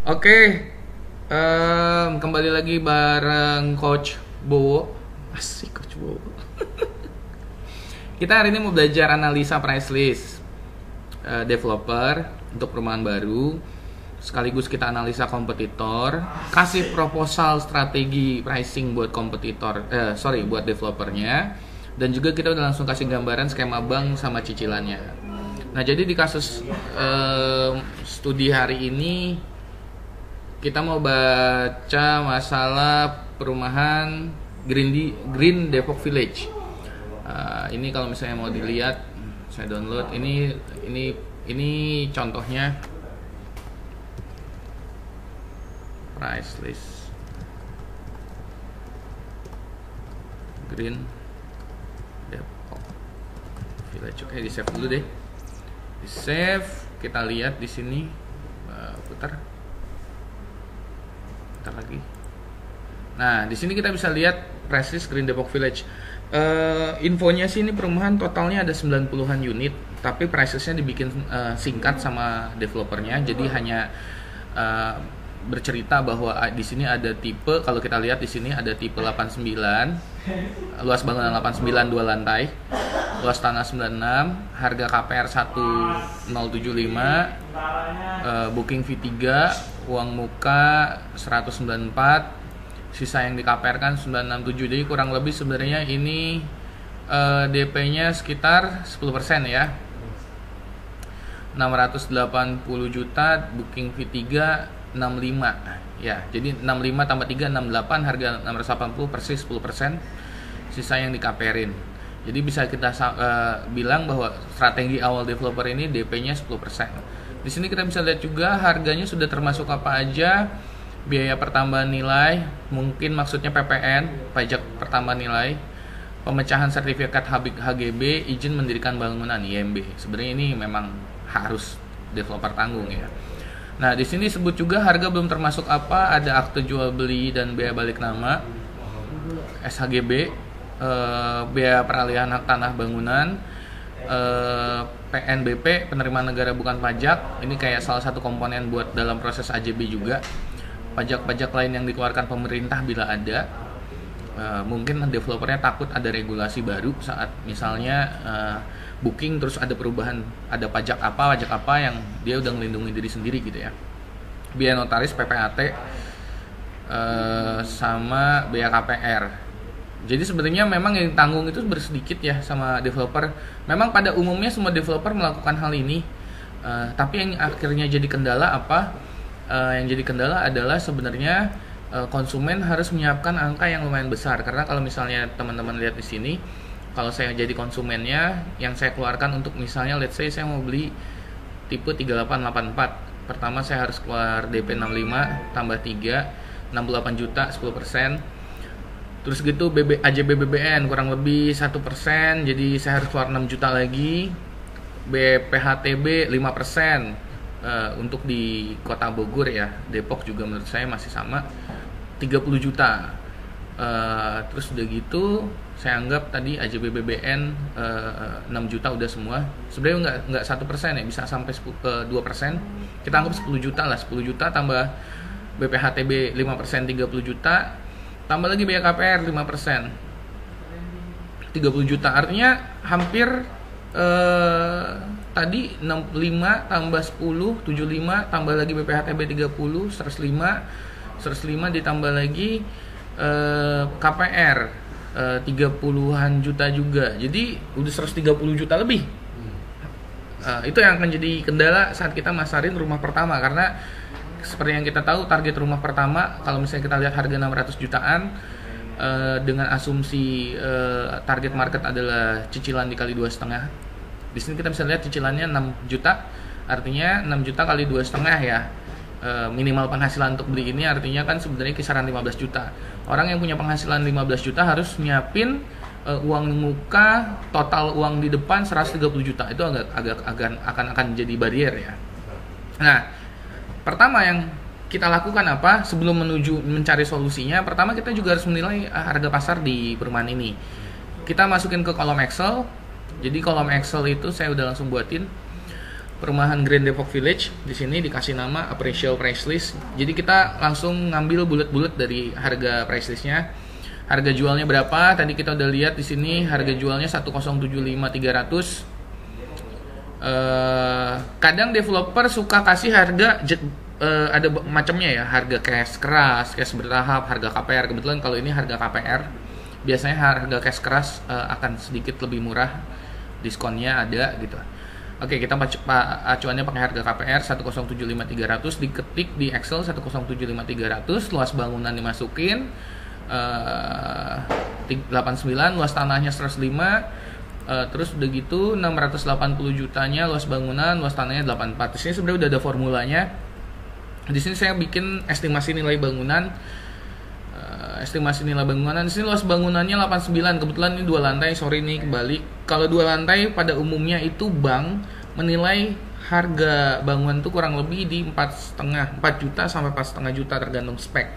Oke, kembali lagi bareng Coach Bowo. Asik Coach Bowo. Kita hari ini mau belajar analisa price list developer untuk perumahan baru. Sekaligus kita analisa kompetitor, kasih proposal strategi pricing buat buat developernya, dan juga kita udah langsung kasih gambaran skema bank sama cicilannya. Nah, jadi di kasus studi hari ini kita mau baca masalah perumahan Green Depok Village. Ini kalau misalnya mau dilihat, saya download. Ini contohnya price list Green Depok Village. Oke, di save dulu deh. Di save, kita lihat di sini, putar lagi. Nah, di sini kita bisa lihat price list Green Depok Village. Infonya sih ini perumahan totalnya ada 90-an unit, tapi price listnya dibikin singkat sama developernya. Jadi hanya bercerita bahwa di sini ada tipe, kalau kita lihat di sini ada tipe 89, luas bangunan 89 2 lantai, luas tanah 96, harga KPR 1075, booking fee 3, uang muka 194, sisa yang di KPR kan 967. Jadi kurang lebih sebenarnya ini DP-nya sekitar 10% ya. 680 juta, booking fee 3 65 ya. Jadi 65 tambah 3 68, harga 680 persis 10%, sisa yang di KPR-in. Jadi bisa kita bilang bahwa strategi awal developer ini DP-nya 10%. Di sini kita bisa lihat juga harganya sudah termasuk apa aja. Biaya pertambahan nilai, mungkin maksudnya PPN, pajak pertambahan nilai, pemecahan sertifikat HGB, izin mendirikan bangunan IMB. Sebenarnya ini memang harus developer tanggung ya. Nah, di sini disebut juga harga belum termasuk apa, ada akte jual beli dan biaya balik nama, SHGB, biaya peralihan hak tanah bangunan, PNBP, penerimaan negara bukan pajak. Ini kayak salah satu komponen buat dalam proses AJB juga. Pajak-pajak lain yang dikeluarkan pemerintah bila ada. Mungkin developernya takut ada regulasi baru saat misalnya booking terus ada perubahan, ada pajak apa yang dia udah melindungi diri sendiri gitu ya. Biaya notaris, PPAT, sama biaya KPR. Jadi sebenarnya memang yang tanggung itu bersedikit ya sama developer. Memang pada umumnya semua developer melakukan hal ini, tapi yang akhirnya jadi kendala apa? Yang jadi kendala adalah sebenarnya konsumen harus menyiapkan angka yang lumayan besar. Karena kalau misalnya teman-teman lihat di sini, kalau saya jadi konsumennya, yang saya keluarkan untuk misalnya let's say saya mau beli tipe 3884. Pertama saya harus keluar DP 65 tambah 3, 68 juta 10%. Terus gitu AJB BBN kurang lebih 1%, jadi saya harus keluar 6 juta lagi. BPHTB 5%, untuk di kota Bogor ya, Depok juga menurut saya masih sama, 30 juta. Terus udah gitu saya anggap tadi AJB BBN 6 juta udah semua. Sebenarnya nggak 1% ya, bisa sampai 2%. Kita anggap 10 juta lah, 10 juta tambah BPHTB 5%, 30 juta, tambah lagi biaya KPR 5%, 30 juta. Artinya hampir tadi 65 tambah 10, 75, tambah lagi BPHTB 30, 105 ditambah lagi KPR 30-an juta juga. Jadi udah 130 juta lebih. Itu yang akan jadi kendala saat kita masarin rumah pertama, karena seperti yang kita tahu target rumah pertama kalau misalnya kita lihat harga 600 jutaan, dengan asumsi target market adalah cicilan dikali 2,5. Di sini kita bisa lihat cicilannya 6 juta, artinya 6 juta kali 2,5 ya. Minimal penghasilan untuk beli ini artinya kan sebenarnya kisaran 15 juta. Orang yang punya penghasilan 15 juta harus nyiapin uang muka, total uang di depan 130 juta. Itu akan jadi barrier ya. Nah, pertama yang kita lakukan apa sebelum mencari solusinya? Pertama kita juga harus menilai harga pasar di perumahan ini. Kita masukin ke kolom Excel. Jadi kolom Excel itu saya udah langsung buatin. perumahan Grand Depok Village. Di sini dikasih nama appraisal price list. Jadi kita langsung ngambil bulat-bulat dari harga price listnya. Harga jualnya berapa? Tadi kita udah lihat di sini harga jualnya 1075300. Kadang developer suka kasih harga ada macamnya ya, harga cash keras, cash bertahap, harga KPR. Kebetulan kalau ini harga KPR. Biasanya harga cash keras akan sedikit lebih murah, diskonnya ada gitu. Oke, kita acuannya pakai harga KPR 1075300, diketik di Excel 1075300, luas bangunan dimasukin 89, luas tanahnya 105, terus udah gitu 680 jutanya luas bangunan, luas tanahnya 84. Di sini sebenarnya udah ada formulanya. Di sini saya bikin estimasi nilai bangunan. Estimasi nilai bangunan, di sini luas bangunannya 89. Kebetulan ini 2 lantai, sorry nih kembali. Kalau 2 lantai pada umumnya itu bank menilai harga bangunan itu kurang lebih di 4 juta sampai 4,5 juta tergantung spek.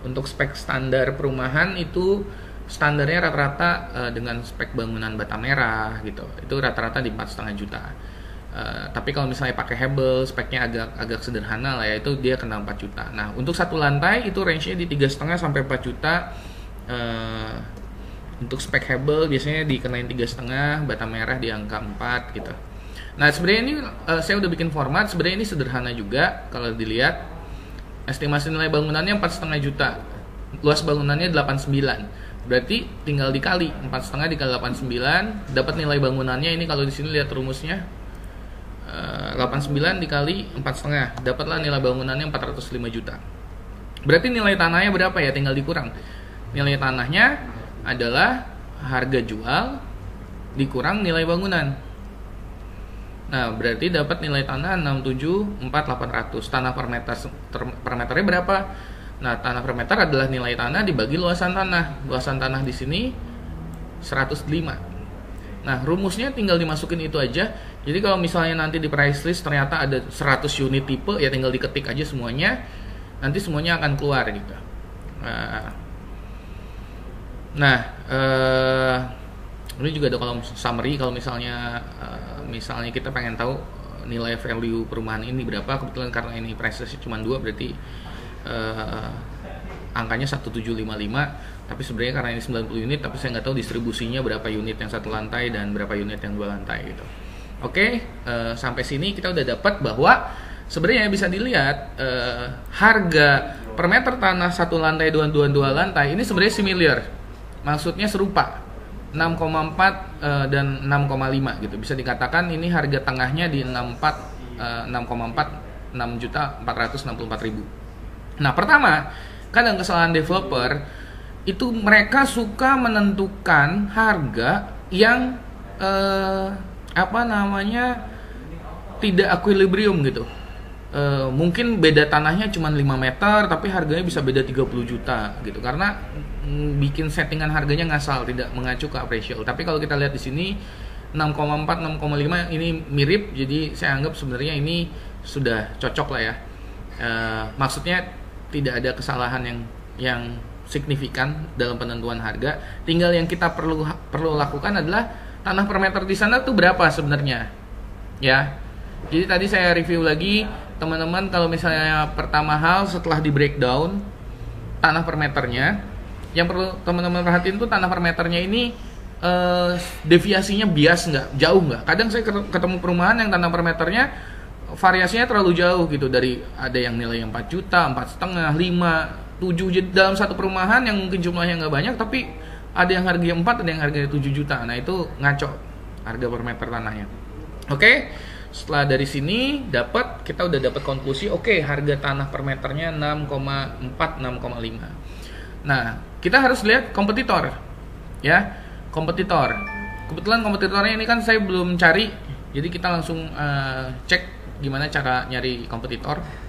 Untuk spek standar perumahan itu standarnya rata-rata dengan spek bangunan bata merah gitu. Itu rata-rata di 4,5 juta. Tapi kalau misalnya pakai Hebel, speknya agak sederhana lah ya, itu dia kena 4 juta. Nah, untuk satu lantai itu range-nya di 3,5 sampai 4 juta. Untuk spek Hebel biasanya dikenain 3,5, bata merah di angka 4 gitu. Nah, sebenarnya ini saya udah bikin format, sebenarnya ini sederhana juga kalau dilihat. Estimasi nilai bangunannya 4,5 juta. Luas bangunannya 89. Berarti tinggal dikali 4,5 dikali 89, dapat nilai bangunannya ini. Kalau di sini lihat rumusnya 89 dikali 4,5, dapatlah nilai bangunannya 405 juta. Berarti nilai tanahnya berapa ya? Tinggal dikurang. Nilai tanahnya adalah harga jual dikurang nilai bangunan. Nah, berarti dapat nilai tanah 674.800. Tanah per meternya berapa? Nah, tanah per meter adalah nilai tanah dibagi luasan tanah. Luasan tanah di sini 105. Nah, rumusnya tinggal dimasukin itu aja. Jadi kalau misalnya nanti di price list ternyata ada 100 unit tipe, ya tinggal diketik aja semuanya. Nanti semuanya akan keluar gitu. Ini juga ada kolom summary. Kalau misalnya kita pengen tahu nilai value perumahan ini berapa, kebetulan karena ini price list cuma 2, berarti angkanya 1755. Tapi sebenarnya karena ini 90 unit, tapi saya nggak tahu distribusinya berapa unit yang satu lantai dan berapa unit yang 2 lantai gitu. Oke, sampai sini kita udah dapat bahwa sebenarnya bisa dilihat harga per meter tanah satu lantai, dua lantai ini sebenarnya similar, maksudnya serupa, 6,4 dan 6,5 gitu. Bisa dikatakan ini harga tengahnya di 6,4 6.464.000. Nah, pertama, kadang kesalahan developer itu mereka suka menentukan harga yang tidak equilibrium gitu. Mungkin beda tanahnya cuma 5 meter tapi harganya bisa beda 30 juta gitu, karena bikin settingan harganya ngasal, tidak mengacu ke appraisal. Tapi kalau kita lihat di sini 6,4 6,5 ini mirip, jadi saya anggap sebenarnya ini sudah cocok lah ya. Maksudnya tidak ada kesalahan yang signifikan dalam penentuan harga. Tinggal yang kita perlu lakukan adalah tanah per meter di sana tuh berapa sebenarnya, ya. Jadi tadi saya review lagi, teman-teman, kalau misalnya pertama hal setelah di breakdown tanah per meternya, yang perlu teman-teman perhatiin tuh tanah per meternya ini deviasinya bias nggak, jauh nggak. Kadang saya ketemu perumahan yang tanah per meternya variasinya terlalu jauh gitu, dari ada yang nilai 4 juta, 4,5, 5, 7. Jadi dalam satu perumahan yang mungkin jumlahnya nggak banyak, tapi ada yang harganya 4, ada yang harganya 7 juta. Nah, itu ngaco harga per meter tanahnya. Oke, setelah dari sini kita udah dapat konklusi, oke, harga tanah per meternya 6,4, 6,5. Nah, kita harus lihat kompetitor, ya, kompetitor. Kebetulan kompetitornya ini kan saya belum cari, jadi kita langsung cek gimana cara nyari kompetitor.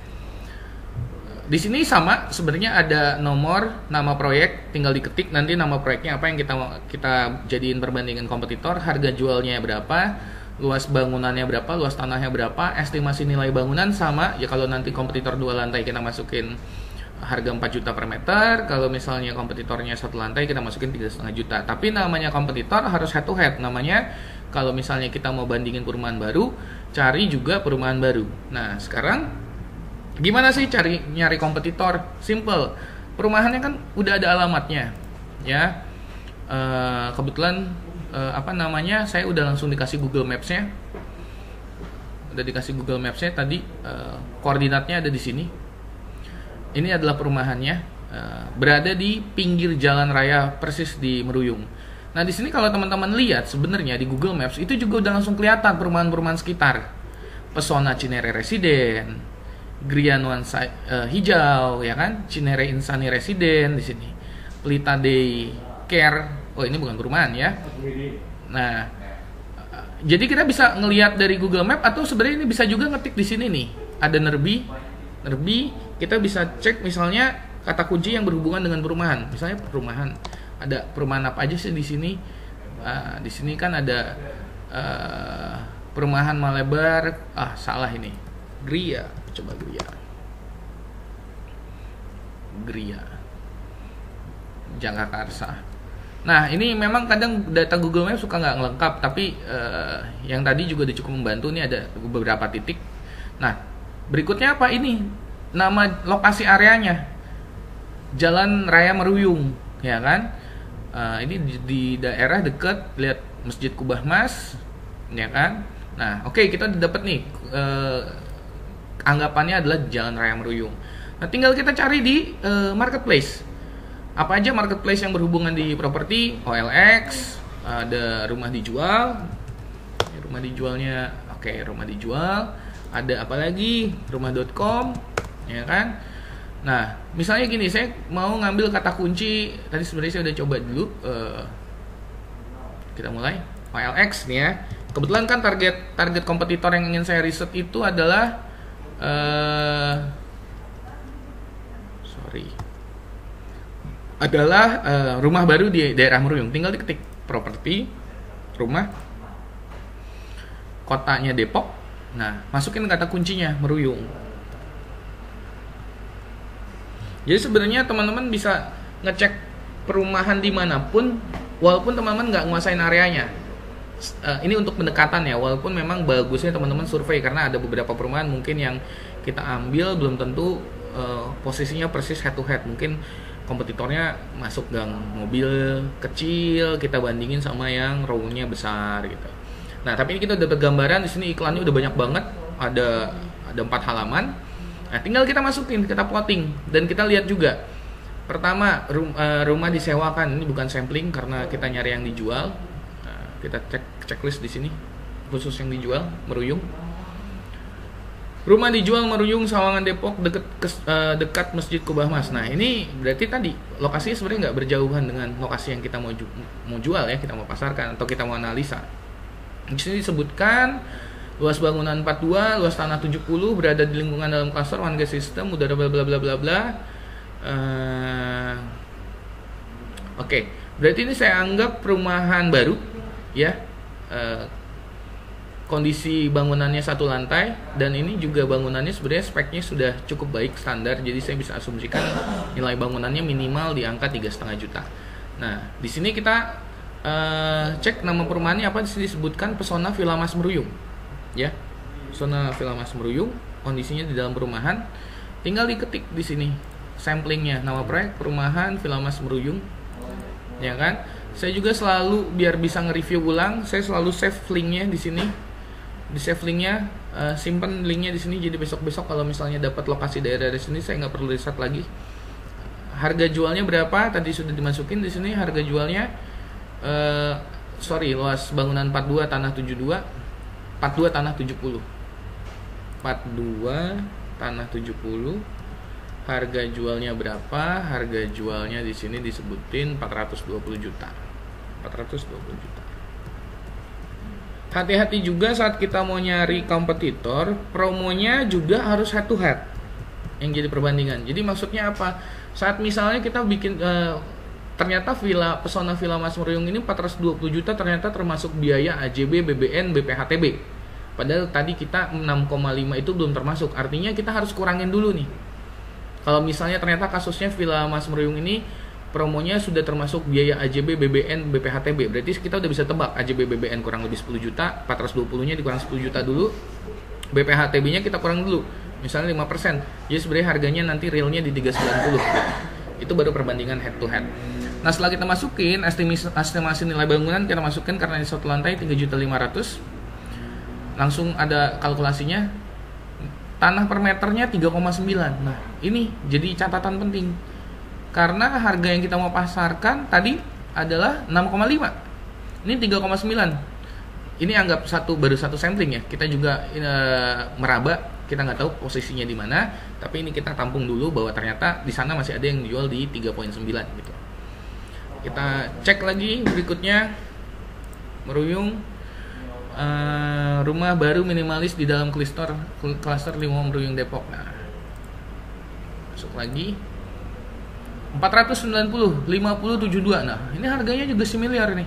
Di sini sama, sebenarnya ada nomor, nama proyek, tinggal diketik nanti nama proyeknya apa yang kita jadiin perbandingan kompetitor, harga jualnya berapa, luas bangunannya berapa, luas tanahnya berapa, estimasi nilai bangunan sama. Ya kalau nanti kompetitor 2 lantai kita masukin harga 4 juta per meter, kalau misalnya kompetitornya 1 lantai kita masukin 3,5 juta. Tapi namanya kompetitor harus head to head, namanya kalau misalnya kita mau bandingin perumahan baru, cari juga perumahan baru. Nah, sekarang gimana sih nyari kompetitor? Simple. Perumahannya kan udah ada alamatnya, ya. Kebetulan saya udah langsung dikasih Google Maps-nya. Tadi koordinatnya ada di sini. Ini adalah perumahannya, berada di pinggir jalan raya persis di Meruyung. Nah, di sini kalau teman-teman lihat sebenarnya di Google Maps itu juga udah langsung kelihatan perumahan-perumahan sekitar. Pesona Cinere Residen, Gria Nuansa Hijau, ya kan? Cinere Insani Residen di sini. Pelita Day Care. Oh, ini bukan perumahan ya. Nah, jadi kita bisa ngelihat dari Google Map, atau sebenarnya ini bisa juga ngetik di sini nih. Ada Nerbi, kita bisa cek misalnya kata kunci yang berhubungan dengan perumahan. Misalnya perumahan, ada perumahan apa aja sih di sini? Di sini kan ada perumahan Malebar. Salah ini. Gria, coba Gria. Jagakarsa. Nah, ini memang kadang data Google Maps suka nggak lengkap, tapi yang tadi juga udah cukup membantu. Ini ada beberapa titik. Nah, berikutnya apa ini? Nama lokasi areanya, Jalan Raya Meruyung, ya kan? Ini di daerah dekat, lihat Masjid Kubah Mas, ya kan? Nah, oke, kita dapat nih anggapannya adalah Jalan Raya Meruyung. Nah, tinggal kita cari di marketplace. Apa aja marketplace yang berhubungan di properti? OLX, ada rumah dijual. Rumah dijualnya, rumah dijual. Ada apa lagi? Rumah.com, ya kan? Nah, misalnya gini, saya mau ngambil kata kunci. Tadi sebenarnya saya udah coba dulu. Kita mulai. OLX nih ya. Kebetulan kan target kompetitor yang ingin saya riset itu adalah rumah baru di daerah Meruyung. Tinggal diketik properti, rumah, kotanya Depok. Nah, masukin kata kuncinya Meruyung. Jadi sebenarnya teman-teman bisa ngecek perumahan dimanapun, walaupun teman-teman nggak nguasain areanya. Ini untuk pendekatan ya, walaupun memang bagusnya teman-teman survei, karena ada beberapa perumahan mungkin yang kita ambil belum tentu posisinya persis head to head. Mungkin kompetitornya masuk gang mobil kecil, kita bandingin sama yang row-nya besar gitu. Nah, tapi ini kita dapat gambaran. Di sini iklannya udah banyak banget, ada 4 halaman. Nah, tinggal kita masukin, kita plotting, dan kita lihat juga. Pertama, rumah disewakan. Ini bukan sampling karena kita nyari yang dijual. Nah, kita cek checklist di sini khusus yang dijual Meruyung. Rumah dijual Meruyung, Sawangan, Depok, dekat Masjid Kubah Mas. Nah, ini berarti tadi lokasinya sebenarnya nggak berjauhan dengan lokasi yang kita mau jual ya, kita mau pasarkan atau kita mau analisa. Di sini disebutkan luas bangunan 42, luas tanah 70, berada di lingkungan dalam klaster one gas system, udara bla bla bla bla bla. Oke, berarti ini saya anggap perumahan baru ya. Kondisi bangunannya 1 lantai, dan ini juga bangunannya sebenarnya speknya sudah cukup baik, standar. Jadi saya bisa asumsikan nilai bangunannya minimal di angka 3,5 juta. Nah, di sini kita cek nama perumahannya apa. Di sini disebutkan Pesona Villa Mas Meruyung. Ya. Pesona Villa Mas Meruyung, kondisinya di dalam perumahan. Tinggal diketik di sini samplingnya, nama proyek perumahan Villa Mas Meruyung. Ya kan? Saya juga selalu biar bisa nge-review ulang, saya selalu save linknya di sini. Di save linknya, simpen linknya di sini. Jadi besok-besok kalau misalnya dapat lokasi daerah dari sini, saya nggak perlu riset lagi. Harga jualnya berapa? Tadi sudah dimasukin di sini. Harga jualnya, luas bangunan 42, tanah 72, 42 tanah 70, 42 tanah 70. Harga jualnya berapa? Harga jualnya di sini disebutin 420 juta. 420 juta. Hati-hati juga saat kita mau nyari kompetitor, promonya juga harus head to head yang jadi perbandingan. Jadi maksudnya apa? Saat misalnya kita bikin ternyata Pesona Villa Mas Meruyung ini 420 juta ternyata termasuk biaya AJB, BBN, BPHTB. Padahal tadi kita 6,5 itu belum termasuk. Artinya kita harus kurangin dulu nih. Kalau misalnya ternyata kasusnya Villa Mas Meruyung ini promonya sudah termasuk biaya AJB, BBN, BPHTB. Berarti kita udah bisa tebak AJB BBN kurang lebih 10 juta, 420-nya dikurang 10 juta dulu. BPHTB-nya kita kurang dulu. Misalnya 5%. Jadi sebenarnya harganya nanti realnya di 390. Itu baru perbandingan head to head. Nah, setelah kita masukin estimasi nilai bangunan, kita masukin karena di satu lantai 3.500.000. Langsung ada kalkulasinya. Tanah per meternya 3,9. Nah, ini jadi catatan penting. Karena harga yang kita mau pasarkan tadi adalah 6,5. Ini 3,9. Ini anggap baru satu sampling ya. Kita juga meraba, kita nggak tahu posisinya di mana, tapi ini kita tampung dulu bahwa ternyata di sana masih ada yang dijual di 3,9 gitu. Kita cek lagi berikutnya, Meruyung, rumah baru minimalis di dalam klaster 5 Meruyung Depok. Nah, masuk lagi 490, 5072. Nah, ini harganya juga similar nih.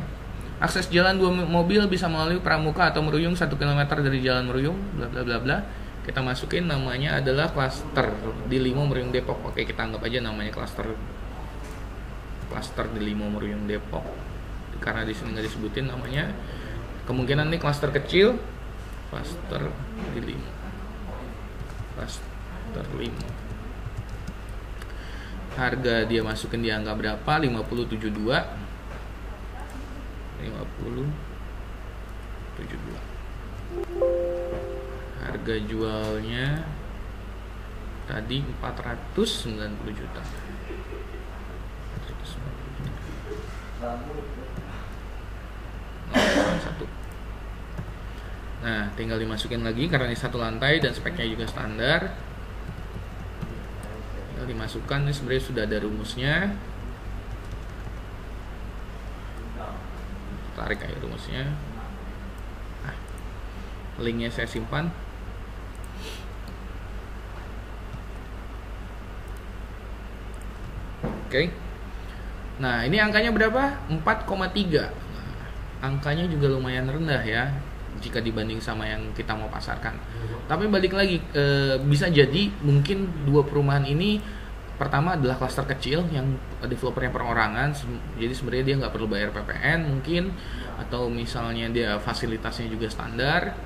Akses jalan 2 mobil bisa melalui Pramuka atau Meruyung 1 km dari jalan Meruyung, bla bla bla bla. Kita masukin namanya adalah klaster di 5 Meruyung Depok. Oke, kita anggap aja namanya klaster di 5 Meruyung Depok. Karena di sini nggak disebutin namanya. Kemungkinan ini klaster kecil. Klaster di 5. Klaster 5. Harga dia masukin di angka berapa? 5072. Harga jualnya tadi 490 juta. Nah, tinggal dimasukin lagi karena ini satu lantai dan speknya juga standar. Dimasukkan, ini sebenarnya sudah ada rumusnya. Tarik aja rumusnya. Nah, linknya saya simpan. Oke. Nah, ini angkanya berapa? 4,3. Nah, angkanya juga lumayan rendah ya jika dibanding sama yang kita mau pasarkan. Tapi balik lagi, bisa jadi mungkin dua perumahan ini, pertama adalah klaster kecil yang developernya perorangan, jadi sebenarnya dia nggak perlu bayar PPN mungkin, atau misalnya dia fasilitasnya juga standar.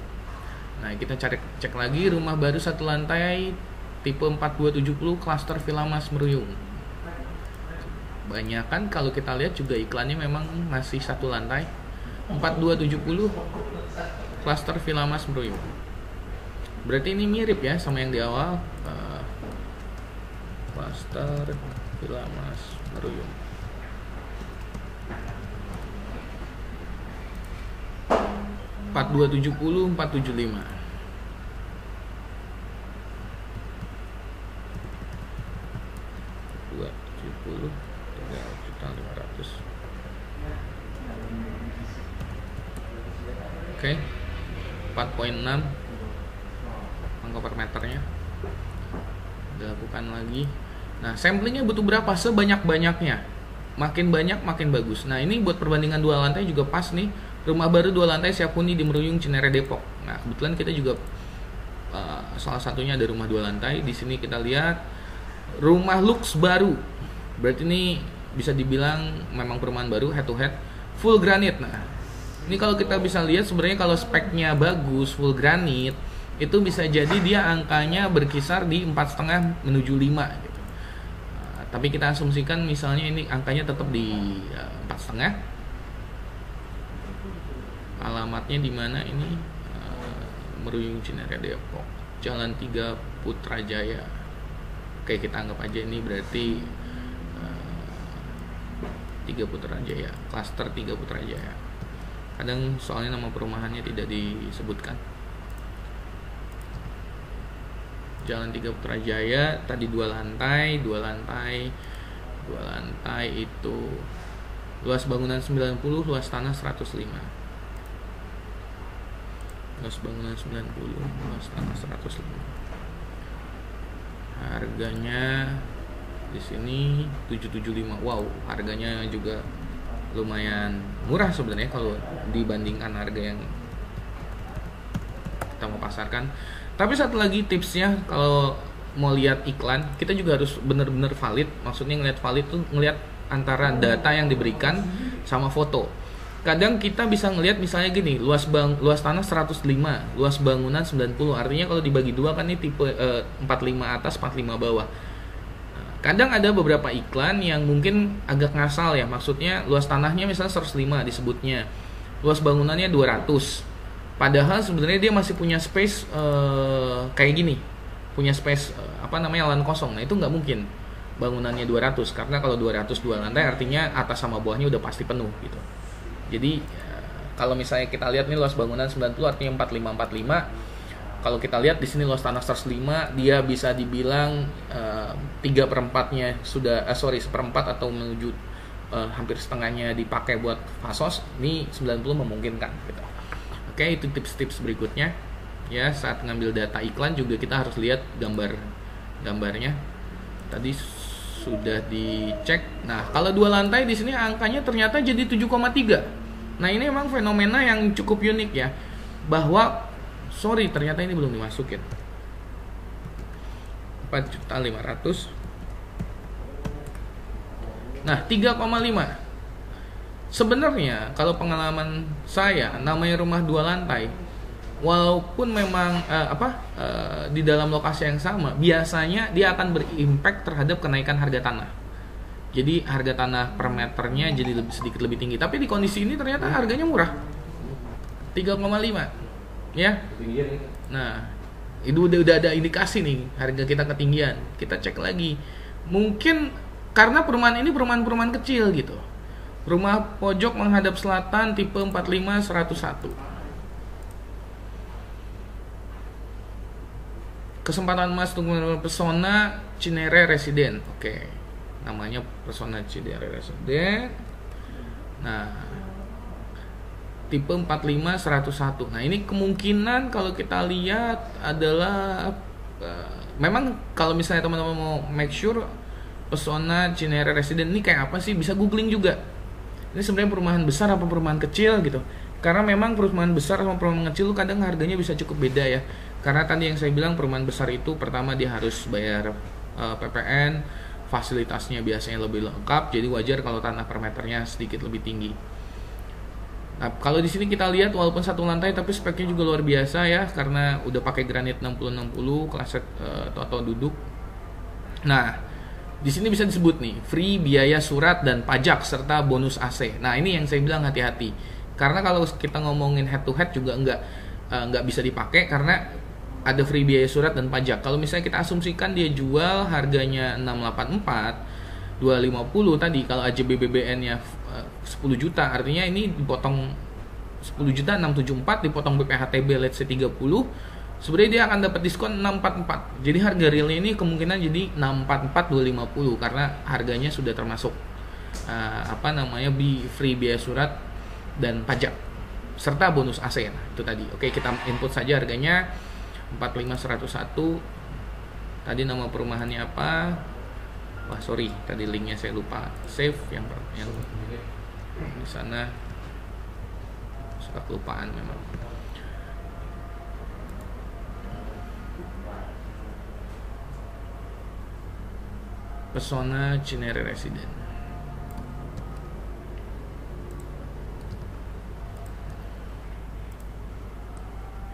Nah, kita cek lagi rumah baru satu lantai tipe 4270 klaster Villa Mas Meruyung. Banyakan kalau kita lihat juga iklannya memang masih satu lantai 4270 klaster Villa Mas Meruyung. Berarti ini mirip ya sama yang di awal. Klaster Villa Mas Meruyung. Empat 4270, 475. Oke, 4,6 angka per meternya. Dilakukan lagi. Nah, samplingnya butuh berapa? Sebanyak-banyaknya. Makin banyak makin bagus. Nah, ini buat perbandingan dua lantai juga pas nih. Rumah baru dua lantai siap huni di Meruyung Cinere Depok. Nah, kebetulan kita juga salah satunya ada rumah dua lantai. Di sini kita lihat rumah lux baru. Berarti ini bisa dibilang memang perumahan baru, head to head, full granit. Nah, ini kalau kita bisa lihat sebenarnya kalau speknya bagus, full granit, itu bisa jadi dia angkanya berkisar di 4,5 menuju 5 gitu. Tapi kita asumsikan misalnya ini angkanya tetap di 4,5. Alamatnya di mana ini? Meruyung Cinere Depok, Jalan 3 Putrajaya. Oke, kita anggap aja ini berarti 3 Putrajaya, klaster 3 Putrajaya. Kadang soalnya nama perumahannya tidak disebutkan. Jalan 3 Putrajaya, tadi dua lantai itu luas bangunan 90, luas tanah 105. Luas bangunan 90, luas tanah 105. Harganya di sini 775. Wow, harganya juga lumayan murah sebenarnya kalau dibandingkan harga yang kita mau pasarkan. Tapi satu lagi tipsnya, kalau mau lihat iklan, kita juga harus benar-benar valid. Maksudnya ngelihat valid tuh ngelihat antara data yang diberikan sama foto. Kadang kita bisa ngelihat misalnya gini, luas tanah 105, luas bangunan 90. Artinya kalau dibagi dua kan ini tipe 45 atas 45 bawah. Kadang ada beberapa iklan yang mungkin agak ngasal ya, maksudnya luas tanahnya misalnya 105 disebutnya, luas bangunannya 200. Padahal sebenarnya dia masih punya space kayak gini, punya space lahan kosong. Nah itu nggak mungkin bangunannya 200, karena kalau 200 dua lantai artinya atas sama bawahnya udah pasti penuh gitu. Jadi kalau misalnya kita lihat nih luas bangunan 90 artinya 45. Kalau kita lihat di sini luas tanah 105, dia bisa dibilang 3/4-nya sudah seperempat atau menuju hampir setengahnya dipakai buat fasos. Ini 90 memungkinkan gitu. Oke, itu tips-tips berikutnya. Ya, saat ngambil data iklan juga kita harus lihat gambarnya. Tadi sudah dicek. Nah, kalau dua lantai di sini angkanya ternyata jadi 7,3. Nah, ini memang fenomena yang cukup unik ya. Bahwa ternyata ini belum dimasukin. 4.500.000. Nah, 3,5. Sebenarnya kalau pengalaman saya, namanya rumah 2 lantai, walaupun memang di dalam lokasi yang sama, biasanya dia akan berimpact terhadap kenaikan harga tanah. Jadi harga tanah per meternya jadi sedikit lebih tinggi. Tapi di kondisi ini ternyata harganya murah, 3,5 ya. Nah, itu udah ada indikasi nih harga kita ketinggian. Kita cek lagi, mungkin karena perumahan kecil gitu. Rumah pojok menghadap selatan tipe 45-101. Kesempatan emas untuk Pesona Cinere Residen. Oke. Namanya Pesona Cinere Residen. Nah, tipe 45-101. Nah, ini kemungkinan kalau kita lihat adalah memang kalau misalnya teman-teman mau make sure Pesona Cinere Residen ini kayak apa sih, bisa googling juga. Ini sebenarnya perumahan besar apa perumahan kecil gitu. Karena memang perumahan besar sama perumahan kecil kadang harganya bisa cukup beda ya. Karena tadi yang saya bilang perumahan besar itu pertama dia harus bayar PPN, fasilitasnya biasanya lebih lengkap, jadi wajar kalau tanah per meternya sedikit lebih tinggi. Nah, kalau di sini kita lihat walaupun satu lantai tapi speknya juga luar biasa ya, karena udah pakai granit 60-60 kelas atau duduk. Nah, di sini bisa disebut nih, free biaya surat dan pajak serta bonus AC. Nah, ini yang saya bilang hati-hati. Karena kalau kita ngomongin head to head juga nggak bisa dipakai karena ada free biaya surat dan pajak. Kalau misalnya kita asumsikan dia jual harganya 684, 250 tadi, kalau AJB BBN-nya 10 juta, artinya ini dipotong 10 juta 674 dipotong BPHTB let's say 30. Sebenarnya dia akan dapat diskon 644. Jadi harga realnya ini kemungkinan jadi 644 250 karena harganya sudah termasuk free biaya surat dan pajak serta bonus AC. Nah, itu tadi. Oke, kita input saja harganya 45101. Tadi nama perumahannya apa? Wah, sorry, tadi linknya saya lupa save yang di sana. Suka kelupaan memang. Pesona Cinere Residen.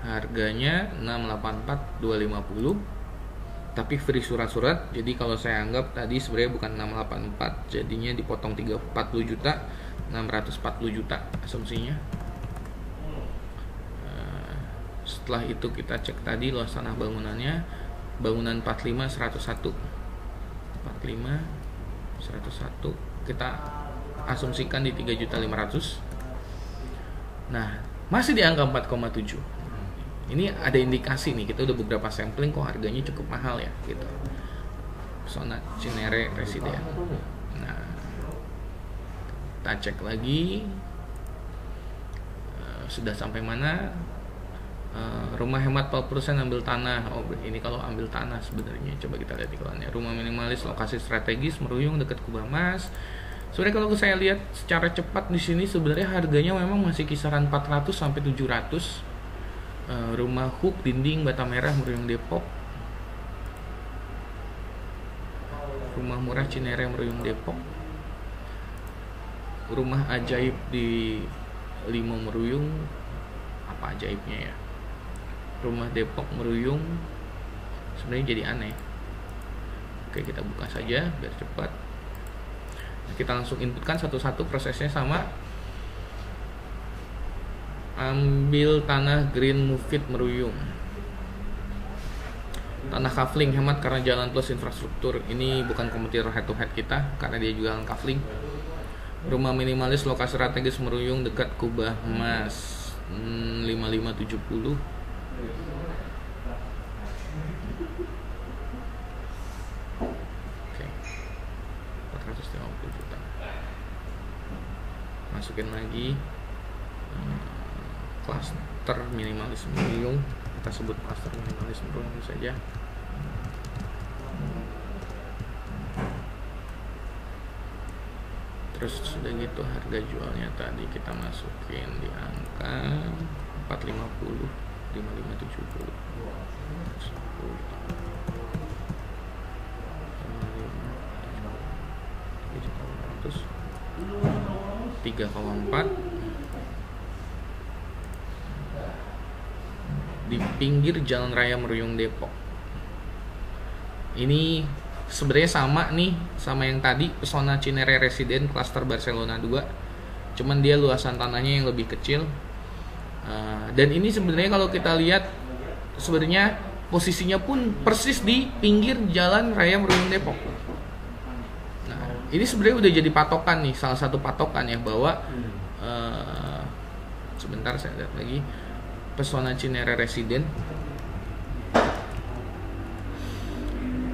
Harganya 684 250 tapi free surat-surat. Jadi kalau saya anggap tadi sebenarnya bukan 684, jadinya dipotong 40 juta, 640 juta asumsinya. Setelah itu kita cek tadi luas tanah bangunannya, bangunan 45-101 kita asumsikan di 3.500.000. Nah, masih di angka 4,7. Ini ada indikasi nih, kita udah beberapa sampling kok harganya cukup mahal ya gitu. Pesona Cinere Residen. Nah, kita cek lagi sudah sampai mana. Rumah hemat 40% ambil tanah. Oh, ini kalau ambil tanah sebenarnya coba kita lihat iklannya. Rumah minimalis lokasi strategis meruyung dekat Kubamas. Sebenarnya kalau saya lihat secara cepat di sini sebenarnya harganya memang masih kisaran 400 sampai 700. Rumah hook dinding bata merah meruyung Depok. Rumah murah Cinere meruyung Depok. rumah ajaib di Lima Meruyung, apa ajaibnya ya? Rumah Depok Meruyung sebenarnya jadi aneh. Oke, kita buka saja biar cepat. Kita langsung inputkan satu-satu prosesnya sama. Ambil tanah Green Mufid Meruyung. Tanah kafling hemat karena jalan plus infrastruktur. Ini bukan kompetitor head to head kita karena dia juga jalan kafling. Rumah minimalis lokasi strategis Meruyung dekat Kubah Mas 5570. Oke. 450 juta. Masukin lagi klaster minimalis Meruyung. Kita sebut klaster minimalis Meruyung saja. Terus sudah gitu harga jualnya tadi kita masukin di angka 450, 5570. 3,4 di pinggir Jalan Raya Meruyung Depok. Ini sebenarnya sama nih sama yang tadi, Pesona Cinere Residen Cluster Barcelona 2, cuman dia luasan tanahnya yang lebih kecil. Dan ini sebenarnya kalau kita lihat sebenarnya posisinya pun persis di pinggir Jalan Raya Meruyung Depok. Nah, ini sebenarnya udah jadi patokan nih, salah satu patokan ya bahwa sebentar saya lihat lagi, Pesona Cinere Residen.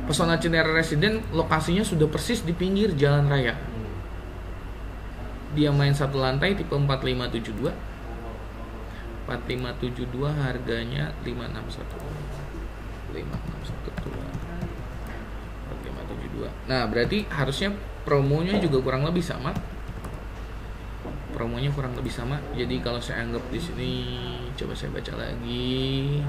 Pesona Cinere Residen lokasinya sudah persis di pinggir jalan raya. Dia main satu lantai tipe 4572. 4572 harganya 561. 4572. Nah, berarti harusnya promonya juga kurang lebih sama. Promonya kurang lebih sama. Jadi kalau saya anggap di sini, coba saya baca lagi.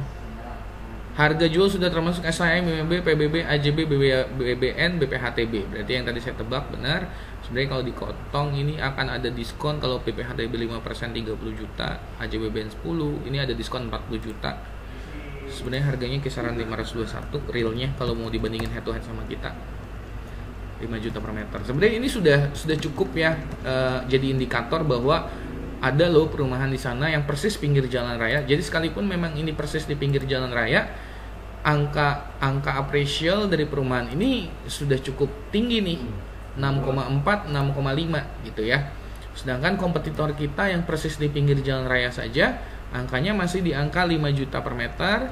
Harga jual sudah termasuk SHM, MMB, PBB, AJB, BBN, BPHTB. Berarti yang tadi saya tebak benar. Sebenarnya kalau dikotong ini akan ada diskon. Kalau BPHTB 5% 30 juta, AJBBN 10, ini ada diskon 40 juta. Sebenarnya harganya kisaran 521 realnya kalau mau dibandingin head to head sama kita. 5 juta per meter. Sebenarnya ini sudah cukup ya, jadi indikator bahwa ada loh perumahan di sana yang persis pinggir jalan raya. Jadi sekalipun memang ini persis di pinggir jalan raya, angka appraisal dari perumahan ini sudah cukup tinggi nih, 6,4, 6,5 gitu ya. Sedangkan kompetitor kita yang persis di pinggir jalan raya saja angkanya masih di angka 5 juta per meter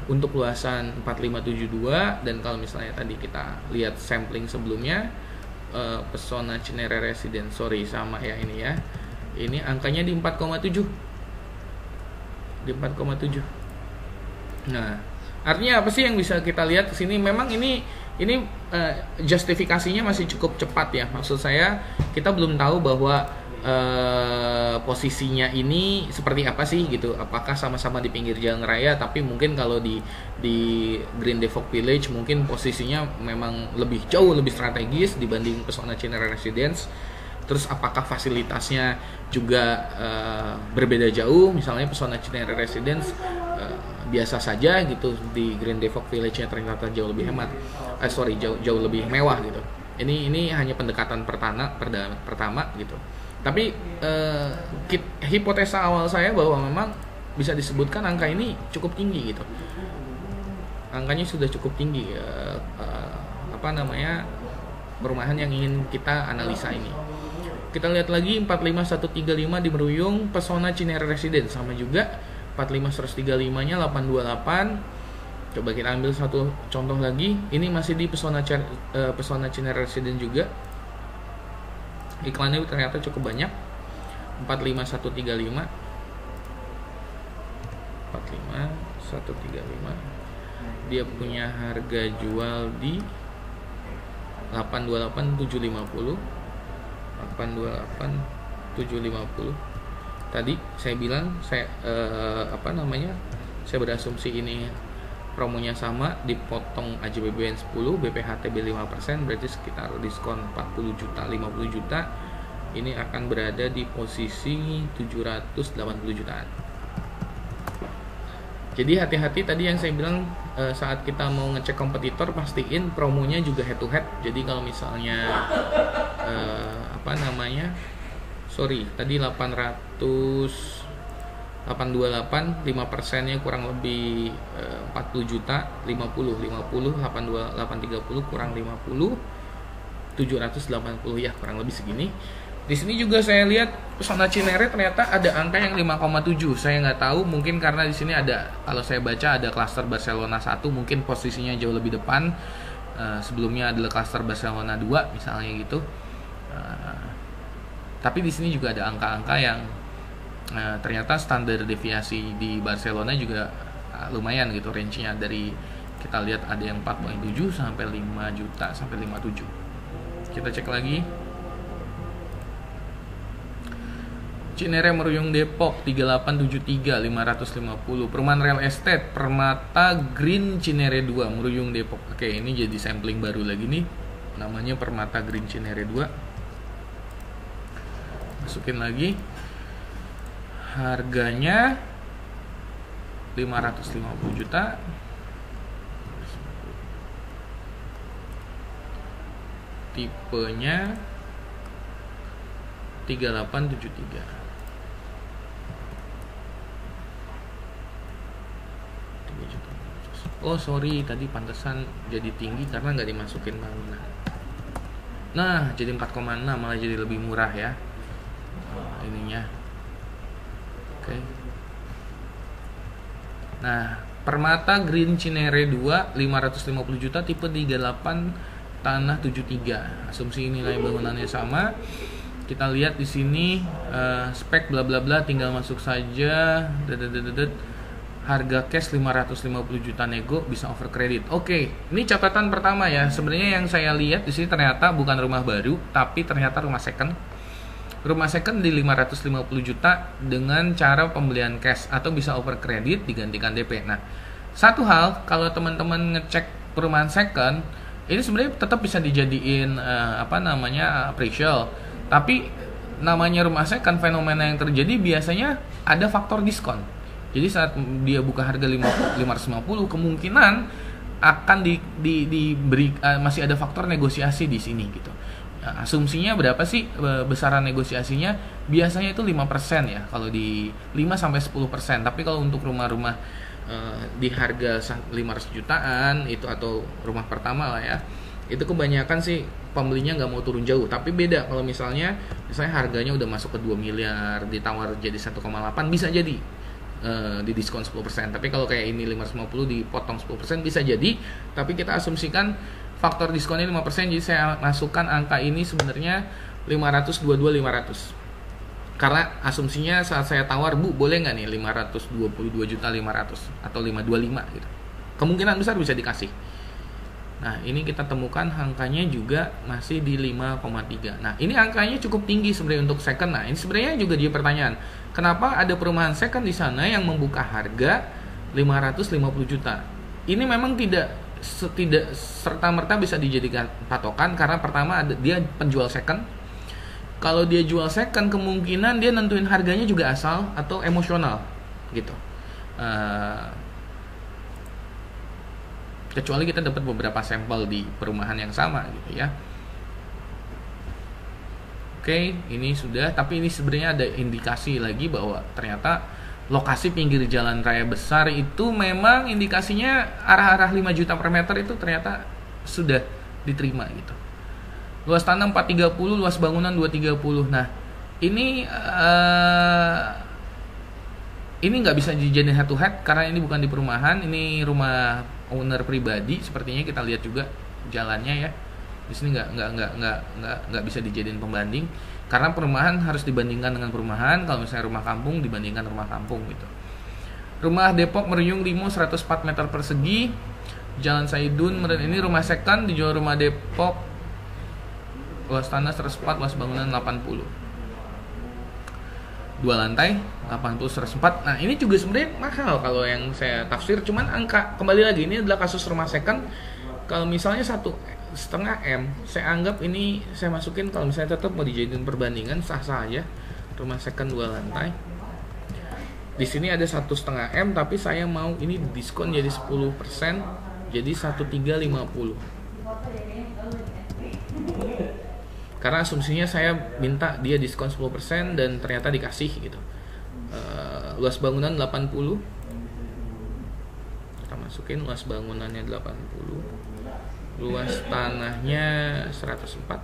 untuk luasan 4572. Dan kalau misalnya tadi kita lihat sampling sebelumnya, Pesona Cinere Residen, sama ya ini ya. Ini angkanya di 4,7. Di 4,7. Nah, artinya apa sih yang bisa kita lihat ke sini? Memang ini justifikasinya masih cukup cepat ya. Maksud saya kita belum tahu bahwa posisinya ini seperti apa sih gitu. Apakah sama-sama di pinggir jalan raya, tapi mungkin kalau di Green Depok Village mungkin posisinya memang jauh lebih strategis dibanding Pesona Cinere Residence. Terus apakah fasilitasnya juga berbeda jauh? Misalnya Pesona Cinere Residence biasa saja gitu, di Green Depok Village-nya ternyata jauh lebih hemat. Jauh lebih mewah gitu. Ini hanya pendekatan pertama gitu. Tapi hipotesa awal saya bahwa memang bisa disebutkan angka ini cukup tinggi gitu. Angkanya sudah cukup tinggi, perumahan yang ingin kita analisa ini. Kita lihat lagi 45135 di Meruyung, Pesona Cinere Residen sama juga 45135-nya 828. Coba kita ambil satu contoh lagi. Ini masih di Pesona Cinere Residen juga. Iklannya ternyata cukup banyak. 45135. 45135. Dia punya harga jual di 828.750. 828.750. Tadi saya bilang saya berasumsi ini promonya sama, dipotong AJBBN 10, BPHTB 5%, berarti sekitar diskon 40 juta, 50 juta. ini akan berada di posisi 780 jutaan. Jadi hati-hati tadi yang saya bilang, saat kita mau ngecek kompetitor pastiin promonya juga head to head. Jadi kalau misalnya tadi 828, 5%-nya kurang lebih 40 juta, 50, 830 kurang 50, 780 ya, kurang lebih segini. Di sini juga saya lihat pesona Cinere ternyata ada angka yang 5,7. Saya nggak tahu, mungkin karena di sini ada, kalau saya baca ada klaster Barcelona 1, mungkin posisinya jauh lebih depan. Sebelumnya adalah klaster Barcelona 2 misalnya gitu. Tapi di sini juga ada angka-angka yang ternyata standar deviasi di Barcelona juga lumayan gitu, range-nya dari kita lihat ada yang 4,7 sampai 5 juta sampai 57. Kita cek lagi. Cinere Meruyung Depok 3873 550. Perumahan Real Estate Permata Green Cinere 2 Meruyung Depok. Oke, ini jadi sampling baru lagi nih. Namanya Permata Green Cinere 2. Masukin lagi. Harganya 550 juta. Tipenya 3873. Oh sorry, tadi pantesan jadi tinggi karena nggak dimasukin bangunan. Nah jadi 4,6, malah jadi lebih murah ya ininya. Oke. Nah Permata Green Cinere 2 550 juta, tipe 38 tanah 73. Asumsi nilai bangunannya sama. Kita lihat di sini spek bla bla bla, tinggal masuk saja. Harga cash 550 juta, nego bisa over kredit. Oke, ini catatan pertama ya. Sebenarnya yang saya lihat di sini ternyata bukan rumah baru, tapi ternyata rumah second. Rumah second di 550 juta dengan cara pembelian cash atau bisa over kredit digantikan DP. Nah, satu hal kalau teman-teman ngecek perumahan second, ini sebenarnya tetap bisa dijadiin appraisal. Tapi namanya rumah second, fenomena yang terjadi biasanya ada faktor diskon. Jadi saat dia buka harga 550, kemungkinan akan diberi masih ada faktor negosiasi di sini gitu. Nah, asumsinya berapa sih besaran negosiasinya? Biasanya itu 5% ya, kalau di 5 sampai 10%. Tapi kalau untuk rumah-rumah di harga 500 jutaan itu, atau rumah pertama lah ya, itu kebanyakan sih pembelinya nggak mau turun jauh. Tapi beda kalau misalnya harganya udah masuk ke 2 miliar, ditawar jadi 1,8, bisa jadi di diskon 10%. Tapi kalau kayak ini 550 dipotong 10% bisa jadi. Tapi kita asumsikan faktor diskonnya 5%, jadi saya masukkan angka ini sebenarnya 522.500. Karena asumsinya saat saya tawar, Bu, boleh nggak nih 522.500 atau 525 gitu. Kemungkinan besar bisa dikasih. Nah, ini kita temukan angkanya juga masih di 5,3. Nah, ini angkanya cukup tinggi sebenarnya untuk second. Nah, ini sebenarnya juga jadi pertanyaan. Kenapa ada perumahan second di sana yang membuka harga 550 juta? Ini memang tidak serta-merta bisa dijadikan patokan, karena pertama dia penjual second. Kalau dia jual second, kemungkinan dia nentuin harganya juga asal atau emosional gitu. Kecuali kita dapat beberapa sampel di perumahan yang sama gitu ya. Oke, ini sudah, tapi ini sebenarnya ada indikasi lagi bahwa ternyata lokasi pinggir jalan raya besar itu memang indikasinya arah-arah 5 juta per meter itu ternyata sudah diterima gitu. Luas tanah 430, luas bangunan 230. Nah, ini nggak bisa dijadiin head to head karena ini bukan di perumahan, ini rumah owner pribadi. Sepertinya kita lihat juga jalannya ya. Di sini nggak bisa dijadiin pembanding karena perumahan harus dibandingkan dengan perumahan. Kalau misalnya rumah kampung dibandingkan rumah kampung gitu. Rumah Depok Meruyung Limo 104 meter persegi, Jalan Saidun. Ini rumah second dijual rumah Depok, luas tanah 104, luas bangunan 80, 2 lantai 80 104. Nah, ini juga sebenarnya mahal kalau yang saya tafsir. Cuman angka, kembali lagi, ini adalah kasus rumah second kalau misalnya 1,5 M, saya anggap ini saya masukin, kalau misalnya tetap mau dijadiin perbandingan sah-sah aja. Rumah second 2 lantai. Di sini ada 1,5 M, tapi saya mau ini diskon jadi 10%, jadi 1,350. Karena asumsinya saya minta dia diskon 10% dan ternyata dikasih gitu. Luas bangunan 80. Kita masukin luas bangunannya 80. Luas tanahnya 104.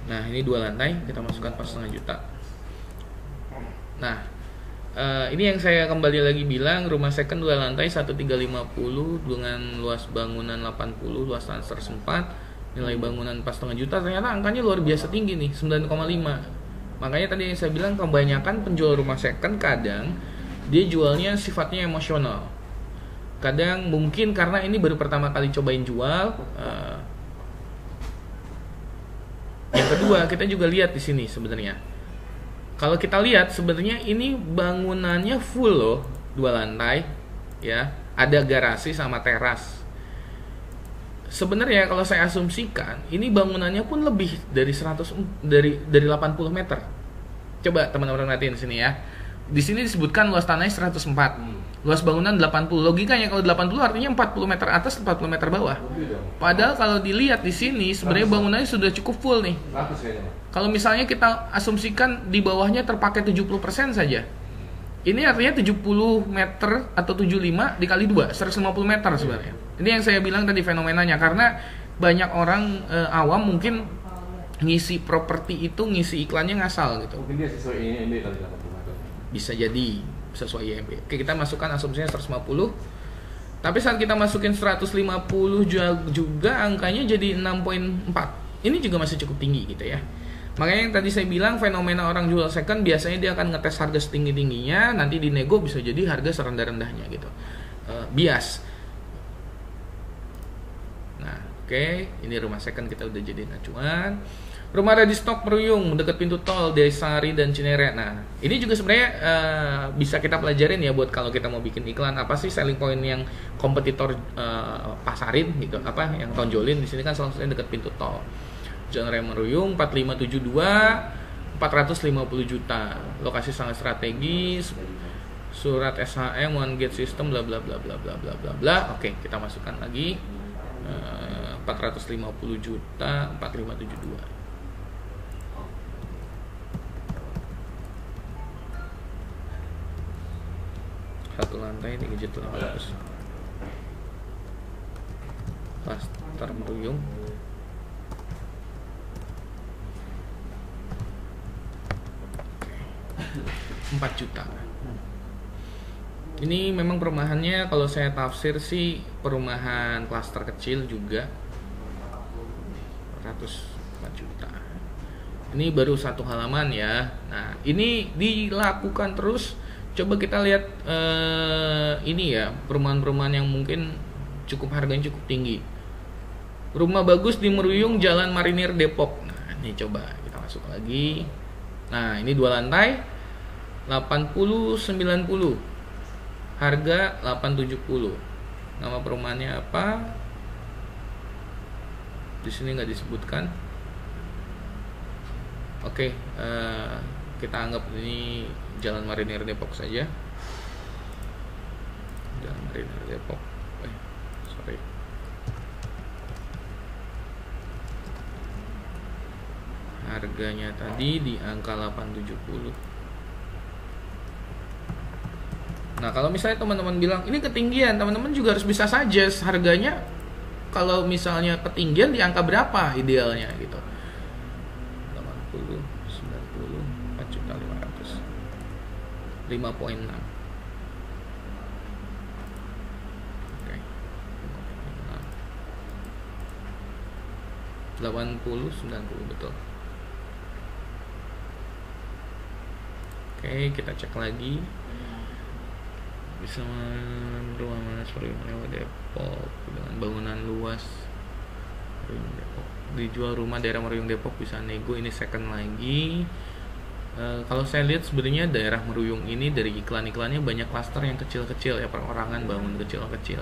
Nah, ini 2 lantai, kita masukkan 4,5 juta. Nah, ini yang saya kembali lagi bilang, rumah second 2 lantai 1,350 dengan luas bangunan 80, luas tanah 104, nilai bangunan 4,5 juta. Ternyata angkanya luar biasa tinggi nih, 9,5. Makanya tadi yang saya bilang, kebanyakan penjual rumah second kadang dia jualnya sifatnya emosional. Kadang mungkin karena ini baru pertama kali cobain jual. Yang kedua, kita juga lihat di sini sebenarnya. Kalau kita lihat sebenarnya ini bangunannya full loh, 2 lantai, ya. Ada garasi sama teras. Sebenarnya kalau saya asumsikan, ini bangunannya pun lebih dari 80 meter. Coba teman-teman perhatiin di sini ya. Di sini disebutkan luas tanahnya 104. Luas bangunan 80. Logikanya kalau 80 artinya 40 meter atas, 40 meter bawah. Padahal kalau dilihat di sini sebenarnya bangunannya sudah cukup full nih. Kalau misalnya kita asumsikan di bawahnya terpakai 70% saja. Ini artinya 70 meter atau 75 dikali 2, 150 meter sebenarnya. Ini yang saya bilang tadi fenomenanya, karena banyak orang awam mungkin ngisi properti itu, ngisi iklannya ngasal gitu. Mungkin dia sesuai IMB kali 80 meter. Bisa jadi sesuai IMB. Oke, kita masukkan asumsinya 150. Tapi saat kita masukin 150 juga angkanya jadi 6,4. Ini juga masih cukup tinggi gitu ya. Makanya yang tadi saya bilang, fenomena orang jual second biasanya dia akan ngetes harga setinggi-tingginya, nanti di nego bisa jadi harga serendah-rendahnya gitu. Bias. Nah, oke, ini rumah second kita udah jadiin acuan. Rumah ada di stok Meruyung, dekat pintu tol Desari dan Cinere. Nah, ini juga sebenarnya bisa kita pelajarin ya buat kalau kita mau bikin iklan, apa sih selling point yang kompetitor pasarin gitu, apa yang tonjolin. Di sini kan salah satunya dekat pintu tol. Jalan Raya Meruyung 4572, 450 juta. Lokasi sangat strategis. Surat SHM, one gate system, bla bla bla bla bla bla bla bla. Oke, kita masukkan lagi 450 juta, 4572. Satu lantai 3 juta 500. Pasar Meruyung. Oke. 4 juta. Ini memang perumahannya kalau saya tafsir sih perumahan klaster kecil juga. 404 juta. Ini baru satu halaman ya. Nah, ini dilakukan terus. Coba kita lihat ini ya, perumahan-perumahan yang mungkin cukup harganya cukup tinggi. Rumah bagus di Meruyung, Jalan Marinir Depok. Nah, ini coba kita masuk lagi. Nah, ini 2 lantai 80-90. Harga 870. Nama perumahannya apa? Di sini nggak disebutkan. Oke, kita anggap ini Jalan Marinir Depok saja. Jalan Marinir Depok. Sorry. Harganya tadi di angka 870. Nah, kalau misalnya teman-teman bilang ini ketinggian, teman-teman juga harus bisa suggest harganya. Kalau misalnya ketinggian di angka berapa idealnya gitu. 80, 90, 4.500.000. 5,6. Oke. 5,6. 80, 90 betul. Oke, kita cek lagi. Bisa rumah mana Meruyung Depok dengan bangunan luas. Meruyung Depok. Dijual rumah daerah Meruyung Depok bisa nego, ini second lagi. Kalau saya lihat sebenarnya daerah Meruyung ini dari iklan-iklannya banyak klaster yang kecil-kecil ya, perorangan bangun kecil-kecil.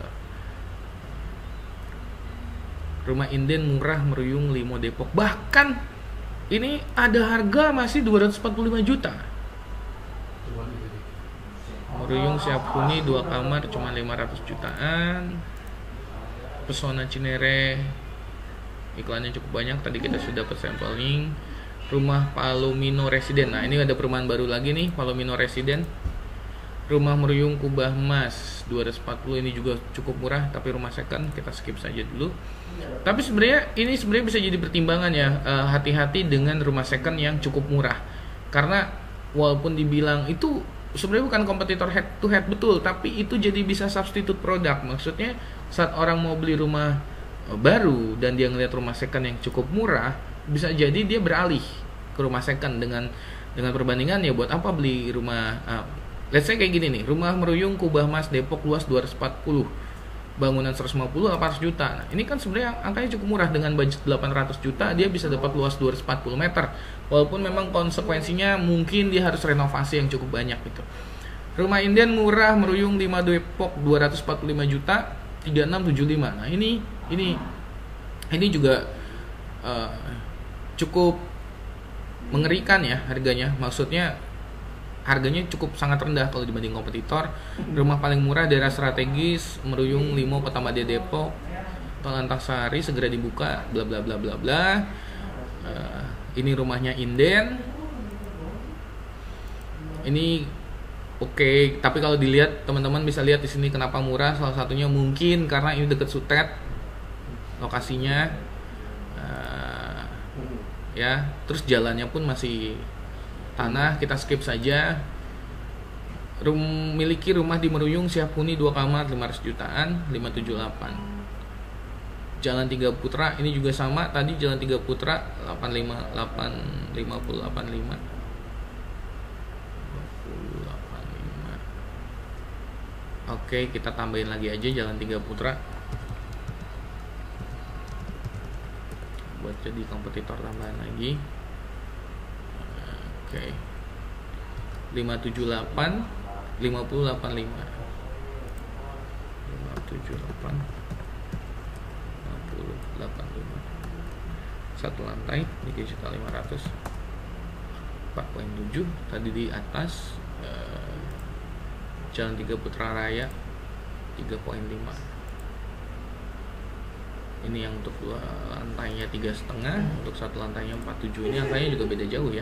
Rumah inden murah Meruyung Limo Depok. Bahkan ini ada harga masih 245 juta. Meruyung siap huni 2 kamar cuma 500 jutaan. Pesona Cinere iklannya cukup banyak, tadi kita sudah dapat sampling. Rumah Palomino Residen. Nah, ini ada perumahan baru lagi nih, Palomino Residen. Rumah Meruyung Kubah Emas 240, ini juga cukup murah, tapi rumah second kita skip saja dulu. Tapi sebenarnya ini bisa jadi pertimbangan ya, hati-hati dengan rumah second yang cukup murah. Karena walaupun dibilang itu sebenarnya bukan kompetitor head to head, betul, tapi itu jadi bisa substitute produk. Maksudnya saat orang mau beli rumah baru dan dia ngelihat rumah second yang cukup murah, bisa jadi dia beralih ke rumah second dengan perbandingan ya, buat apa beli rumah let's say kayak gini nih, rumah Meruyung Kubah Mas Depok luas 240, bangunan 150 800 juta. Nah, ini kan sebenarnya angkanya cukup murah, dengan budget 800 juta dia bisa dapat luas 240 meter. Walaupun memang konsekuensinya mungkin dia harus renovasi yang cukup banyak gitu. Rumah inden murah Meruyung 5 Depok 245 juta 3675. Nah, ini juga cukup mengerikan ya harganya. Maksudnya harganya cukup sangat rendah kalau dibanding kompetitor. Rumah paling murah daerah strategis Meruyung Limo Kota Madia Depok, Tol Antasari segera dibuka, bla bla bla bla bla. Ini rumahnya inden. Ini oke, tapi kalau dilihat, teman-teman bisa lihat di sini kenapa murah. Salah satunya mungkin karena ini dekat Sutet lokasinya. Ya, terus jalannya pun masih tanah, kita skip saja. Miliki rumah di Meruyung siap huni 2 kamar 500 jutaan 578. Jalan 3 Putra ini juga sama, tadi Jalan 3 Putra 85 Oke, kita tambahin lagi aja Jalan 3 Putra buat jadi kompetitor tambahan lagi. Oke. 578 5085. 578 5085. Satu lantai 3.500.000. 4.7 tadi di atas. Jalan 3 Putra Raya 3.5. Ini yang untuk 2 lantainya 3,5, untuk 1 lantainya 47. Ini angkanya juga beda jauh ya.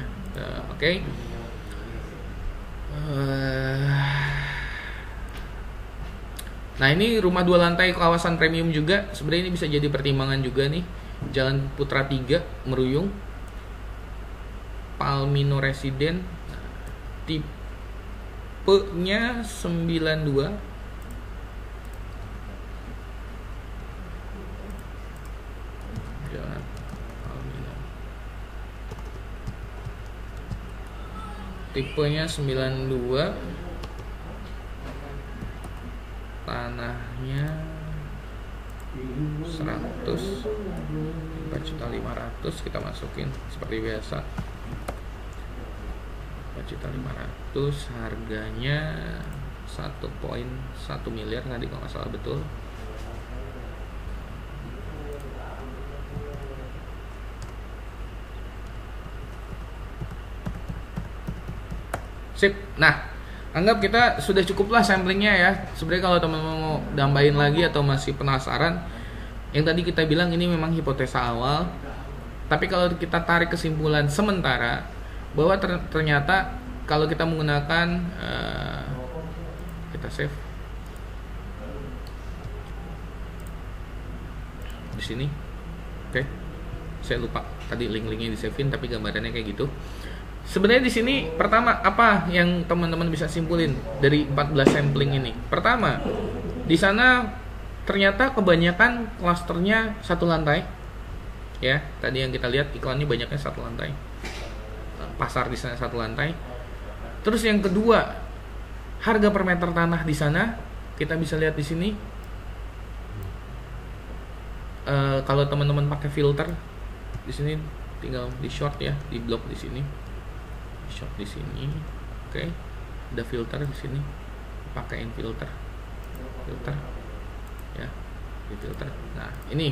Oke. Nah, ini rumah 2 lantai kawasan premium juga. Sebenarnya ini bisa jadi pertimbangan juga nih. Jalan Putra 3 Meruyung, Palomino Residen, tipenya 92. Tipenya 92, tanahnya 100, 4.500.000 kita masukin seperti biasa. 4.500.000, harganya 1,1 miliar tadi kalau nggak salah, betul. Sip. Nah, anggap kita sudah cukuplah samplingnya ya. Sebenarnya kalau teman-teman mau dambahin lagi atau masih penasaran, yang tadi kita bilang ini memang hipotesa awal. Tapi kalau kita tarik kesimpulan sementara bahwa ternyata kalau kita menggunakan kita save di sini. Oke. Saya lupa tadi link-linknya di save-in, tapi gambarannya kayak gitu. Sebenarnya di sini pertama apa yang teman-teman bisa simpulin dari 14 sampling ini? Pertama, di sana ternyata kebanyakan klasternya 1 lantai. Ya, tadi yang kita lihat iklannya banyaknya 1 lantai. Pasar di sana 1 lantai. Terus yang kedua, harga per meter tanah di sana kita bisa lihat di sini. Kalau teman-teman pakai filter di sini tinggal di short ya, di blok di sini. shot di sini. Oke. Ada filter di sini. Pakaiin filter ya, di filter. Nah, ini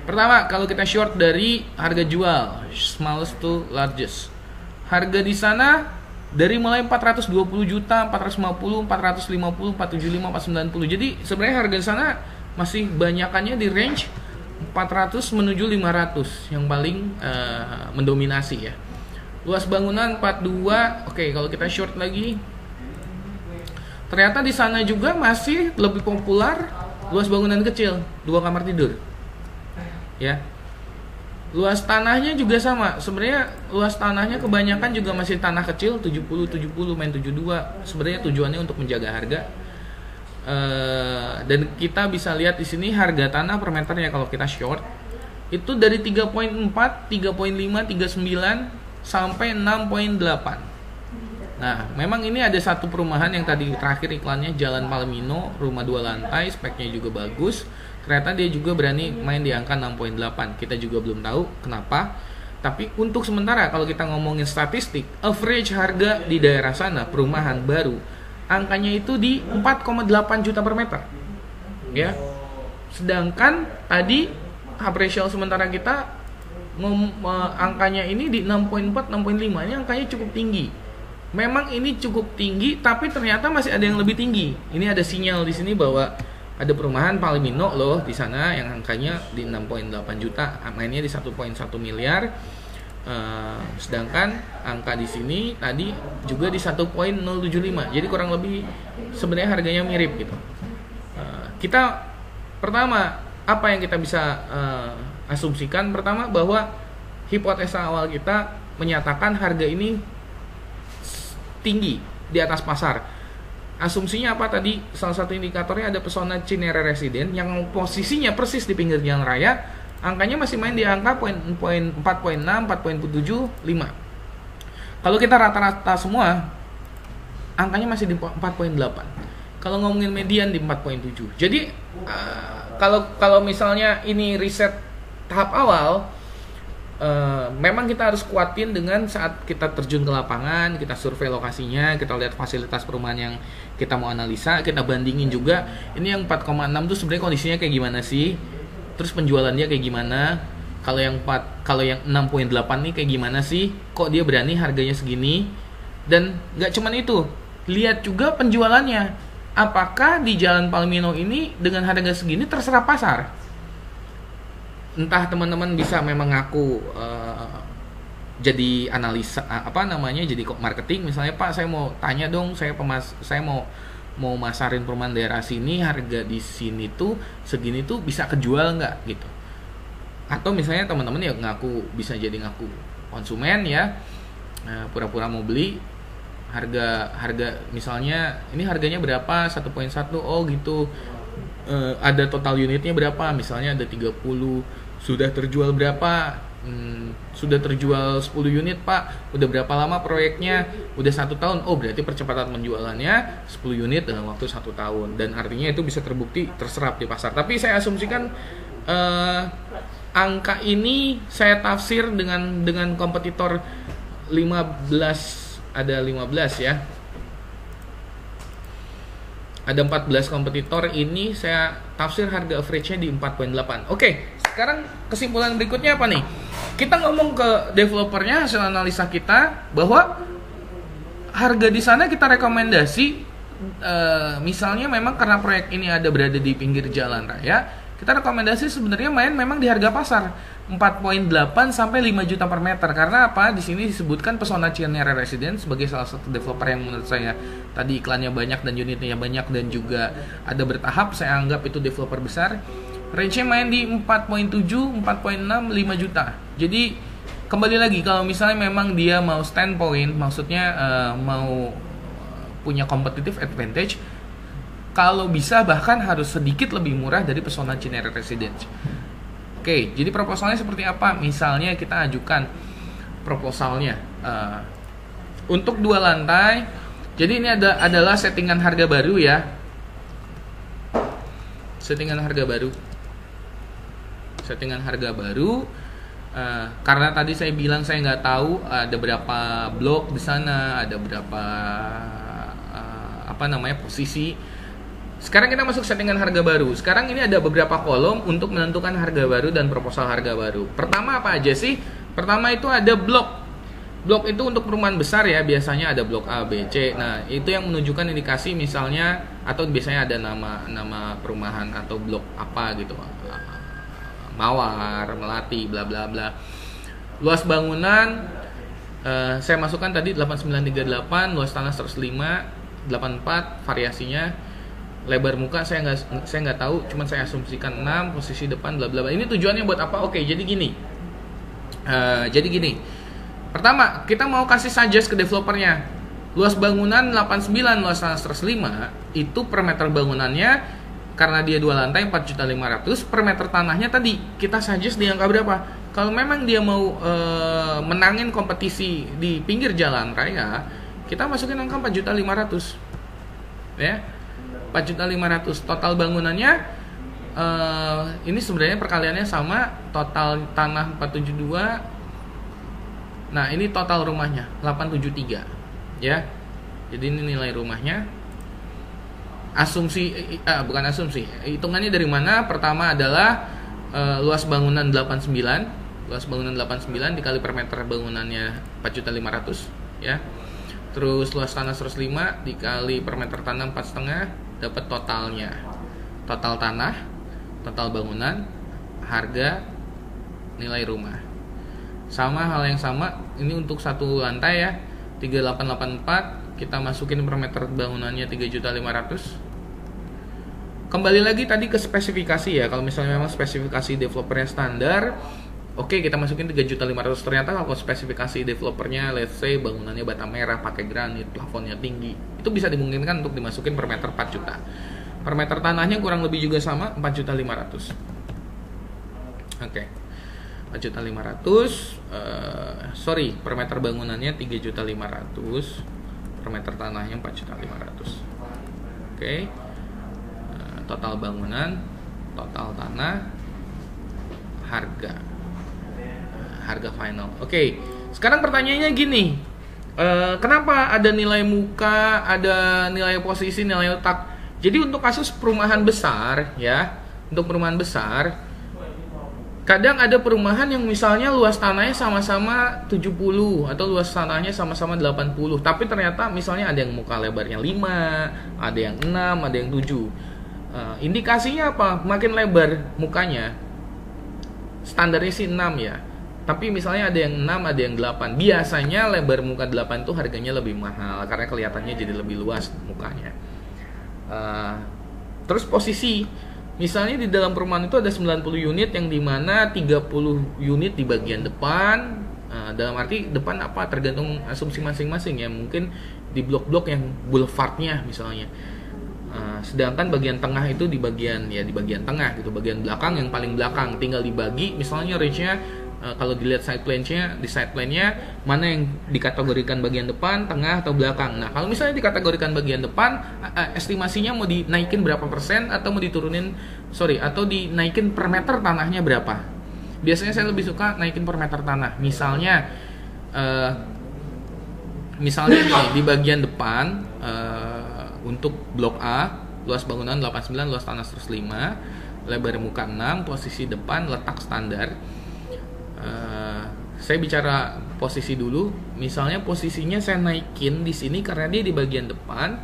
pertama kalau kita short dari harga jual smallest to largest. Harga di sana dari mulai 420 juta, 450, 450, 475, 490. Jadi sebenarnya harga di sana masih banyakannya di range 400 menuju 500 yang paling mendominasi ya. Luas bangunan 42. Oke, kalau kita short lagi ternyata di sana juga masih lebih populer luas bangunan kecil, 2 kamar tidur. Ya. Luas tanahnya juga sama. Sebenarnya luas tanahnya kebanyakan juga masih tanah kecil, 70 main 72. Sebenarnya tujuannya untuk menjaga harga. Dan kita bisa lihat di sini harga tanah per meternya kalau kita short itu dari 3.4, 3.5, 39 sampai 6.8. Nah, memang ini ada satu perumahan yang tadi terakhir iklannya Jalan Palomino, rumah 2 lantai, speknya juga bagus. Ternyata dia juga berani main di angka 6.8. Kita juga belum tahu kenapa. Tapi untuk sementara kalau kita ngomongin statistik, average harga di daerah sana perumahan baru angkanya itu di 4,8 juta per meter. Ya. Sedangkan tadi appraisal sementara kita angkanya ini di 6.4, 6.5. Ini angkanya cukup tinggi. Memang ini cukup tinggi, tapi ternyata masih ada yang lebih tinggi. Ini ada sinyal di sini bahwa ada perumahan Palomino loh di sana yang angkanya di 6.8 juta, mainnya di 1.1 miliar. Sedangkan angka di sini tadi juga di 1.075. Jadi kurang lebih sebenarnya harganya mirip gitu. Kita pertama apa yang kita bisa asumsikan? Pertama bahwa hipotesa awal kita menyatakan harga ini tinggi di atas pasar. Asumsinya apa tadi? Salah satu indikatornya ada pesona Cinere Residen yang posisinya persis di pinggir jalan raya, angkanya masih main di angka 4.6, 4.7, 5. Kalau kita rata-rata semua, angkanya masih di 4.8. Kalau ngomongin median di 4.7. Jadi kalau misalnya ini riset tahap awal, memang kita harus kuatin dengan saat kita terjun ke lapangan, kita survei lokasinya, kita lihat fasilitas perumahan yang kita mau analisa, kita bandingin juga ini yang 4,6 tuh sebenarnya kondisinya kayak gimana sih, terus penjualannya kayak gimana, kalau yang 6.8 nih kayak gimana sih, kok dia berani harganya segini. Dan nggak cuman itu, lihat juga penjualannya, apakah di Jalan Palomino ini dengan harga segini terserap pasar. Entah teman-teman bisa memang ngaku jadi analisa jadi marketing, misalnya Pak saya mau tanya dong, saya mau masarin perumahan daerah sini, harga di sini tuh segini tuh bisa kejual nggak gitu. Atau misalnya teman-teman ya bisa jadi ngaku konsumen ya, pura-pura mau beli, harga misalnya ini harganya berapa, 1.1, oh gitu. Ada total unitnya berapa, misalnya ada 30, sudah terjual berapa, sudah terjual 10 unit Pak, udah berapa lama proyeknya, udah 1 tahun, oh berarti percepatan penjualannya 10 unit dalam waktu 1 tahun, dan artinya itu bisa terbukti terserap di pasar. Tapi saya asumsikan angka ini saya tafsir dengan kompetitor 15, ada 15 ya, ada 14 kompetitor, ini saya tafsir harga average-nya di 4.8. Oke, sekarang kesimpulan berikutnya apa nih? Kita ngomong ke developernya, hasil analisa kita bahwa harga di sana kita rekomendasi, misalnya memang karena proyek ini berada di pinggir jalan raya, kita rekomendasi sebenarnya main memang di harga pasar 4.8 sampai 5 juta per meter. Karena apa? Di sini disebutkan Pesona Cinere Residence sebagai salah satu developer yang menurut saya tadi iklannya banyak dan unitnya banyak dan juga ada bertahap. Saya anggap itu developer besar. Range-nya main di 4.7, 4.6, 5 juta. Jadi kembali lagi, kalau misalnya memang dia mau standpoint, maksudnya mau punya competitive advantage, kalau bisa bahkan harus sedikit lebih murah dari Pesona Cinere Residence. Oke, jadi proposalnya seperti apa? Misalnya kita ajukan proposalnya untuk 2 lantai. Jadi ini adalah settingan harga baru ya. Settingan harga baru. Karena tadi saya bilang saya nggak tahu ada berapa blok di sana, ada berapa posisi. Sekarang kita masuk settingan harga baru. Sekarang ini ada beberapa kolom untuk menentukan harga baru dan proposal harga baru. Pertama apa aja sih? Pertama itu ada blok. Blok itu untuk perumahan besar ya, biasanya ada blok A, B, C. Nah, itu yang menunjukkan indikasi misalnya atau biasanya ada nama perumahan atau blok apa gitu. Mawar, Melati, bla bla bla. Luas bangunan saya masukkan tadi 8938, luas tanah 105, 84 variasinya. Lebar muka saya nggak tahu, cuman saya asumsikan 6, posisi depan bla bla bla. Ini tujuannya buat apa? Oke, jadi gini. Pertama, kita mau kasih suggest ke developernya. Luas bangunan 89, luas tanah 105, itu per meter bangunannya karena dia 2 lantai 4.500.000, per meter tanahnya tadi kita suggest di angka berapa? Kalau memang dia mau menangin kompetisi di pinggir jalan raya, kita masukin angka 4.500.000. Ya. 4.500.000 total bangunannya ini sebenarnya perkaliannya sama, total tanah 472. Nah, ini total rumahnya 873 ya. Jadi ini nilai rumahnya. Bukan asumsi. Hitungannya dari mana? Pertama adalah luas bangunan 89. Luas bangunan 89 dikali per meter bangunannya 4.500.000 ya. Terus luas tanah 105 dikali per meter tanah 4,5 dapat totalnya. Total tanah, total bangunan, harga, nilai rumah. Sama hal yang sama, ini untuk satu lantai ya, 3884, kita masukin per meter bangunannya 3.500.000. Kembali lagi tadi ke spesifikasi ya, kalau misalnya memang spesifikasi developernya standar, oke, kita masukin 3.500.000. Ternyata kalau spesifikasi developernya, let's say bangunannya bata merah, pakai granit, plafonnya tinggi, itu bisa dimungkinkan untuk dimasukin per meter 4 juta. Per meter tanahnya kurang lebih juga sama, 4.500.000. Oke. 4.500.000, per meter bangunannya 3.500.000, per meter tanahnya 4.500.000. Oke. Total bangunan, total tanah, harga final. Oke. Sekarang pertanyaannya gini, kenapa ada nilai muka, ada nilai posisi, nilai letak? Jadi untuk kasus perumahan besar ya, untuk perumahan besar, kadang ada perumahan yang misalnya luas tanahnya sama-sama 70 atau luas tanahnya sama-sama 80, tapi ternyata misalnya ada yang muka lebarnya 5, ada yang 6, ada yang 7. Indikasinya apa? Makin lebar mukanya, standarnya sih 6 ya, tapi misalnya ada yang 6, ada yang 8. Biasanya lebar muka 8 itu harganya lebih mahal karena kelihatannya jadi lebih luas mukanya. Terus posisi, misalnya di dalam perumahan itu ada 90 unit yang dimana 30 unit di bagian depan. Dalam arti depan apa? Tergantung asumsi masing-masing ya. Mungkin di blok-blok yang boulevardnya misalnya. Sedangkan bagian tengah itu di bagian tengah gitu, bagian belakang yang paling belakang. Tinggal dibagi misalnya range-nya, kalau dilihat side plan-nya mana yang dikategorikan bagian depan, tengah atau belakang. Nah, kalau misalnya dikategorikan bagian depan, estimasinya mau dinaikin berapa persen atau mau atau dinaikin per meter tanahnya berapa? Biasanya saya lebih suka naikin per meter tanah. Misalnya nih, di bagian depan untuk blok A, luas bangunan 89, luas tanah 105, lebar muka 6, posisi depan, letak standar. Saya bicara posisi dulu. Misalnya posisinya saya naikin di sini karena dia di bagian depan.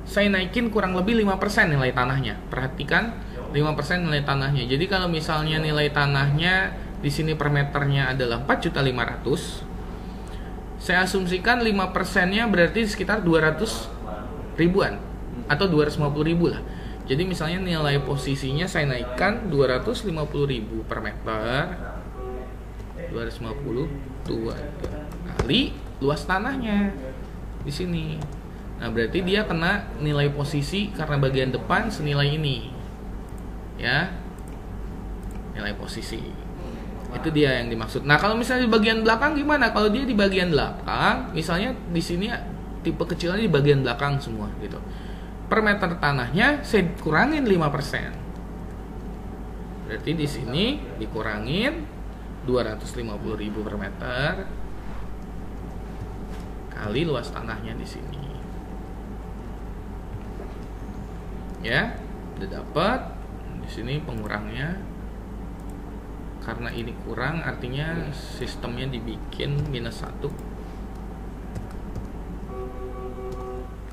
Saya naikin kurang lebih 5% nilai tanahnya. Perhatikan 5% nilai tanahnya. Jadi kalau misalnya nilai tanahnya di sini per meternya adalah 4.500.000, saya asumsikan 5%-nya berarti sekitar 200 ribuan atau 250.000 lah. Jadi misalnya nilai posisinya saya naikkan 250.000 per meter. 250 kali luas tanahnya di sini. Nah, berarti dia kena nilai posisi karena bagian depan senilai ini. Ya. Nilai posisi. Itu dia yang dimaksud. Nah, kalau misalnya di bagian belakang gimana? Kalau dia di bagian belakang, misalnya di sini tipe kecilnya di bagian belakang semua gitu. Per meter tanahnya saya kurangin 5%. Berarti di sini dikurangin 250.000 per meter kali luas tanahnya di sini. Ya, udah dapat. Di sini pengurangnya. Karena ini kurang, artinya sistemnya dibikin -1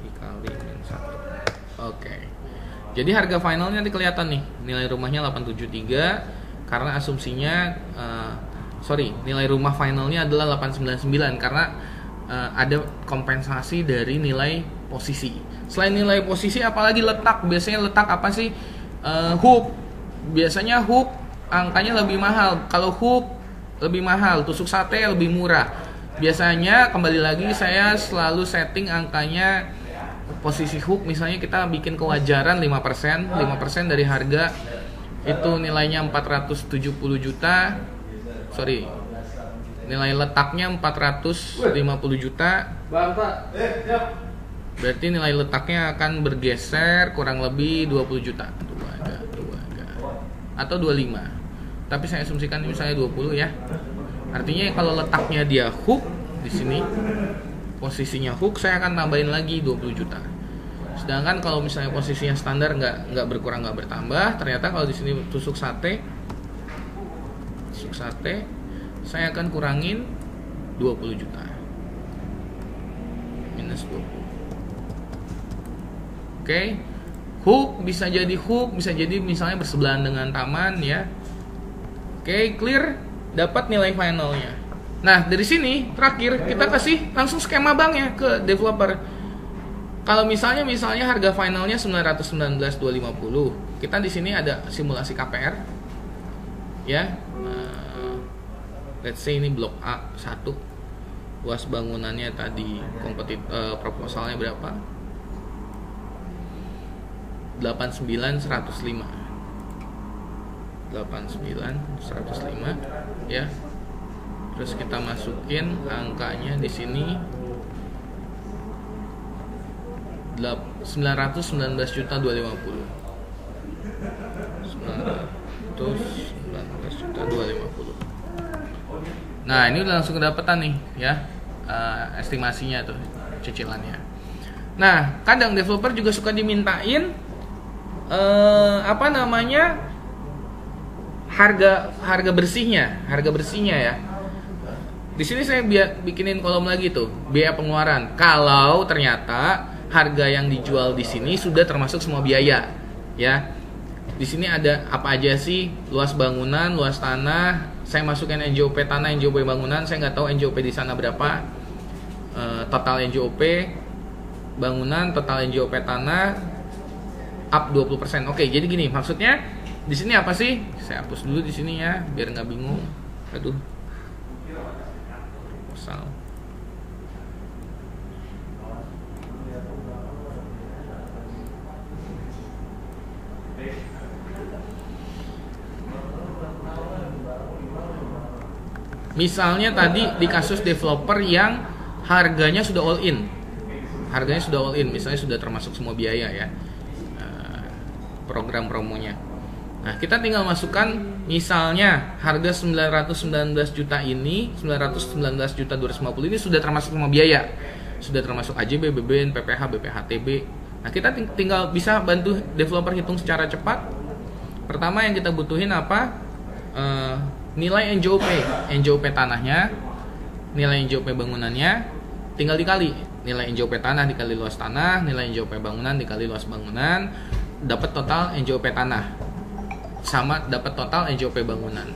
dikali -1. Oke. Jadi harga finalnya nanti kelihatan nih. Nilai rumahnya 873 karena asumsinya nilai rumah finalnya adalah 899 karena ada kompensasi dari nilai posisi. Selain nilai posisi, apalagi letak. Biasanya letak apa sih? Hook. Biasanya hook angkanya lebih mahal. Kalau hook lebih mahal, tusuk sate lebih murah. Biasanya kembali lagi saya selalu setting angkanya posisi hook. Misalnya kita bikin kewajaran 5%, 5% dari harga itu nilainya 470 juta. Nilai letaknya 450 juta. Berarti nilai letaknya akan bergeser kurang lebih 20 juta. Atau 25. Tapi saya asumsikan ini misalnya 20 ya. Artinya kalau letaknya dia hook di sini, posisinya hook, saya akan tambahin lagi 20 juta. Sedangkan kalau misalnya posisinya standar nggak berkurang nggak bertambah, ternyata kalau di sini tusuk sate, saya akan kurangin 20 juta. Minus 20. Oke. Hook bisa jadi misalnya bersebelahan dengan taman ya. Oke, clear, dapat nilai finalnya. Nah, dari sini terakhir kita kasih langsung skema banknya ke developer. Kalau misalnya harga finalnya 919.250, kita di sini ada simulasi KPR. Ya. Let's say ini blok A1. Luas bangunannya tadi proposalnya berapa? 89.105 ya. Terus kita masukin angkanya di sini 919.250. 919.250. Nah, ini udah langsung kedapetan nih ya, estimasinya tuh, cicilannya. Nah, kadang developer juga suka dimintain harga bersihnya ya. Di sini saya bikinin kolom lagi tuh, biaya pengeluaran. Kalau ternyata harga yang dijual di sini sudah termasuk semua biaya, ya. Di sini ada apa aja sih? Luas bangunan, luas tanah. Saya masukin NJOP tanah, NJOP bangunan. Saya nggak tahu NJOP di sana berapa. Total NJOP bangunan, total NJOP tanah up 20%. Oke, jadi gini, maksudnya di sini apa sih? Saya hapus dulu di sini ya, biar nggak bingung. Aduh. Proposal. Misalnya tadi di kasus developer yang harganya sudah all in. Misalnya sudah termasuk semua biaya ya. Program promonya. Nah, kita tinggal masukkan misalnya harga 919 juta ini, 919 juta 250 ini sudah termasuk semua biaya. Sudah termasuk AJB, BBN, PPH, BPHTB. Nah, kita tinggal bisa bantu developer hitung secara cepat. Pertama yang kita butuhin apa? Nilai NJOP tanahnya, nilai NJOP bangunannya, tinggal dikali. Nilai NJOP tanah dikali luas tanah, nilai NJOP bangunan dikali luas bangunan, dapat total NJOP tanah sama dapat total NJOP bangunan.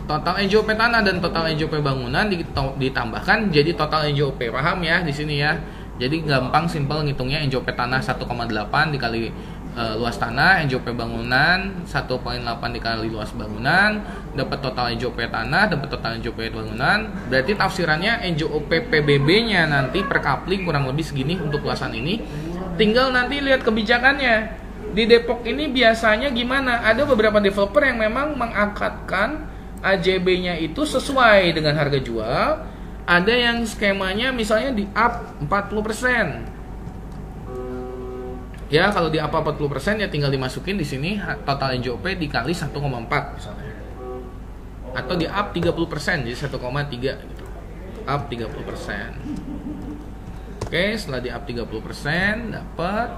Total NJOP tanah dan total NJOP bangunan ditambahkan jadi total NJOP. Paham ya di sini ya? Jadi gampang simpel ngitungnya. NJOP tanah 1,8 dikali luas tanah, NJOP bangunan 1,8 dikali luas bangunan, dapat total NJOP tanah, dapat total NJOP bangunan. Berarti tafsirannya NJOP PBB-nya nanti per kapling kurang lebih segini untuk luasan ini. Tinggal nanti lihat kebijakannya. Di Depok ini biasanya gimana? Ada beberapa developer yang memang mengangkatkan AJB-nya itu sesuai dengan harga jual. Ada yang skemanya misalnya di up 40%. Ya, kalau di up 40% ya tinggal dimasukin di sini total NJOP dikali 1,4 misalnya. atau di up 30%, jadi 1,3 gitu. Up 30%. Oke, setelah di up 30% dapat.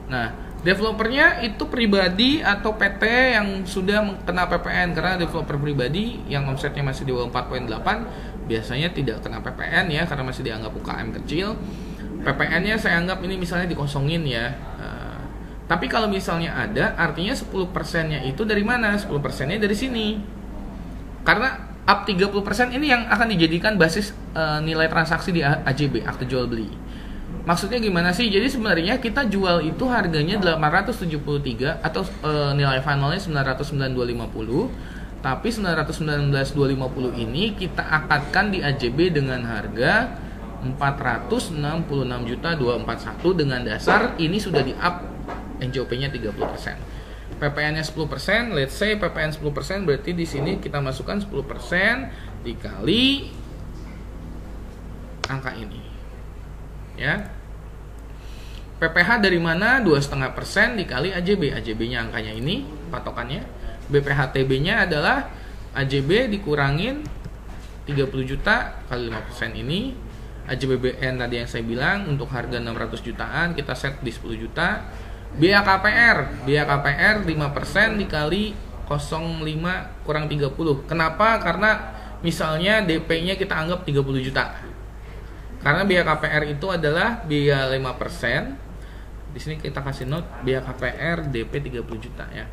Nah, developernya itu pribadi atau PT yang sudah kena PPN, karena developer pribadi yang omsetnya masih di bawah 4,8 biasanya tidak kena PPN ya, karena masih dianggap UKM kecil. PPN-nya saya anggap ini misalnya dikosongin ya. Tapi kalau misalnya ada, artinya 10%-nya itu dari mana? 10%-nya dari sini. Karena up 30% ini yang akan dijadikan basis nilai transaksi di AJB, akte jual beli. Maksudnya gimana sih? Jadi sebenarnya kita jual itu harganya 873 atau nilai finalnya 909.250. Tapi 919.250 ini kita akadkan di AJB dengan harga 466.241 dengan dasar ini sudah di up NJOP-nya 30%. PPN-nya 10%, let's say PPN 10%, berarti di sini kita masukkan 10% dikali angka ini. Ya. PPH dari mana? 2,5% dikali AJB. AJB-nya angkanya ini, patokannya. BPHTB-nya adalah AJB dikurangin 30 juta kali 5% ini. AJBBN tadi yang saya bilang untuk harga 600 jutaan kita set di 10 juta. Biaya KPR 5% dikali 0,5 kurang 30. Kenapa? Karena misalnya DP-nya kita anggap 30 juta. Karena biaya KPR itu adalah biaya 5%. Di sini kita kasih note biaya KPR DP 30 juta ya.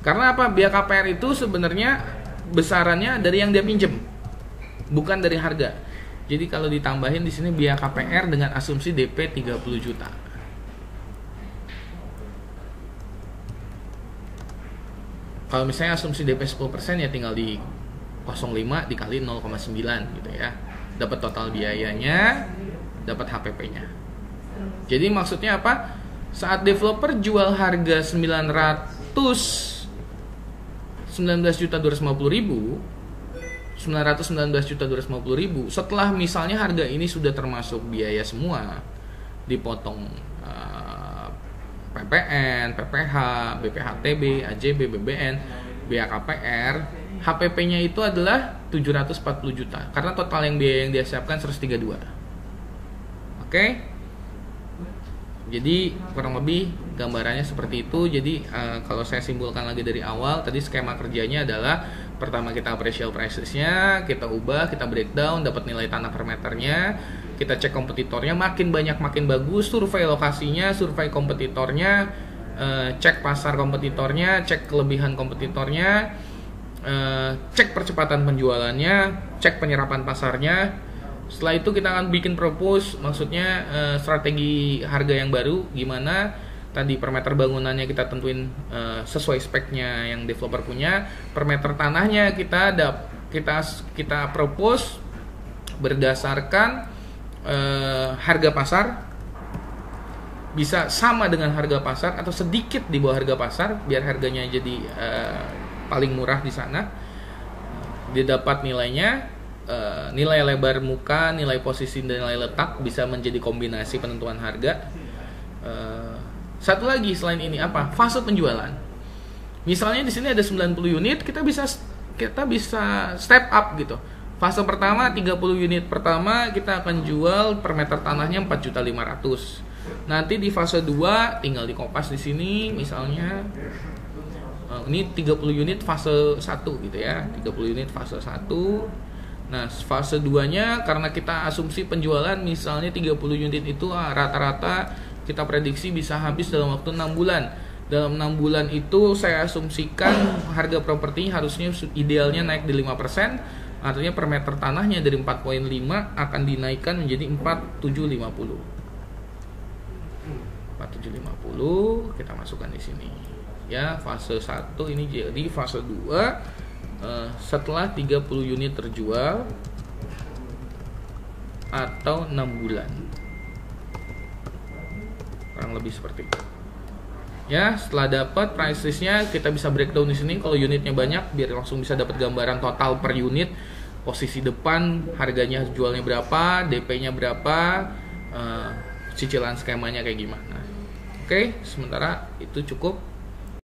Karena apa? Biaya KPR itu sebenarnya besarannya dari yang dia pinjem, bukan dari harga. Jadi kalau ditambahin di sini biaya KPR dengan asumsi DP 30 juta. Kalau misalnya asumsi DP 10% ya tinggal di 0,5 dikali 0,9 gitu ya. Dapat total biayanya, dapat HPP-nya. Jadi maksudnya apa? Saat developer jual harga 919.250.000, setelah misalnya harga ini sudah termasuk biaya semua, dipotong PPN, PPH, BPHTB, AJB, BBN, biaya KPR, HPP-nya itu adalah 740 juta karena total yang biaya yang dia siapkan 132. Oke? Jadi kurang lebih gambarannya seperti itu. Jadi kalau saya simpulkan lagi dari awal, tadi skema kerjanya adalah pertama kita appraisal prices-nya, kita ubah, kita breakdown, dapat nilai tanah per meternya, kita cek kompetitornya, makin banyak makin bagus, survei lokasinya, survei kompetitornya, cek pasar kompetitornya, cek kelebihan kompetitornya, cek percepatan penjualannya, cek penyerapan pasarnya. Setelah itu kita akan bikin propose, maksudnya strategi harga yang baru gimana. Tadi per meter bangunannya kita tentuin sesuai speknya yang developer punya. Per meter tanahnya kita propose berdasarkan harga pasar, bisa sama dengan harga pasar atau sedikit di bawah harga pasar biar harganya jadi paling murah di sana. Dia dapat nilainya, nilai lebar muka, nilai posisi dan nilai letak bisa menjadi kombinasi penentuan harga. Satu lagi selain ini apa? Fase penjualan. Misalnya di sini ada 90 unit, kita bisa step up gitu. Fase pertama 30 unit pertama kita akan jual per meter tanahnya 4.500.000. Nanti di fase 2 tinggal dikopas di sini misalnya ini 30 unit fase 1 gitu ya. 30 unit fase 1. Nah, fase 2-nya karena kita asumsi penjualan misalnya 30 unit itu rata-rata kita prediksi bisa habis dalam waktu 6 bulan. Dalam 6 bulan itu saya asumsikan harga properti harusnya idealnya naik di 5%. Artinya per meter tanahnya dari 4,5 akan dinaikkan menjadi 4.750. 4.750 kita masukkan di sini. Ya, fase 1 ini jadi fase 2 setelah 30 unit terjual atau 6 bulan. Kurang lebih seperti itu. Ya, setelah dapat price list-nya kita bisa breakdown di sini kalau unitnya banyak biar langsung bisa dapat gambaran total per unit, posisi depan, harganya jualnya berapa, DP-nya berapa, cicilan skemanya kayak gimana. Oke, sementara itu cukup.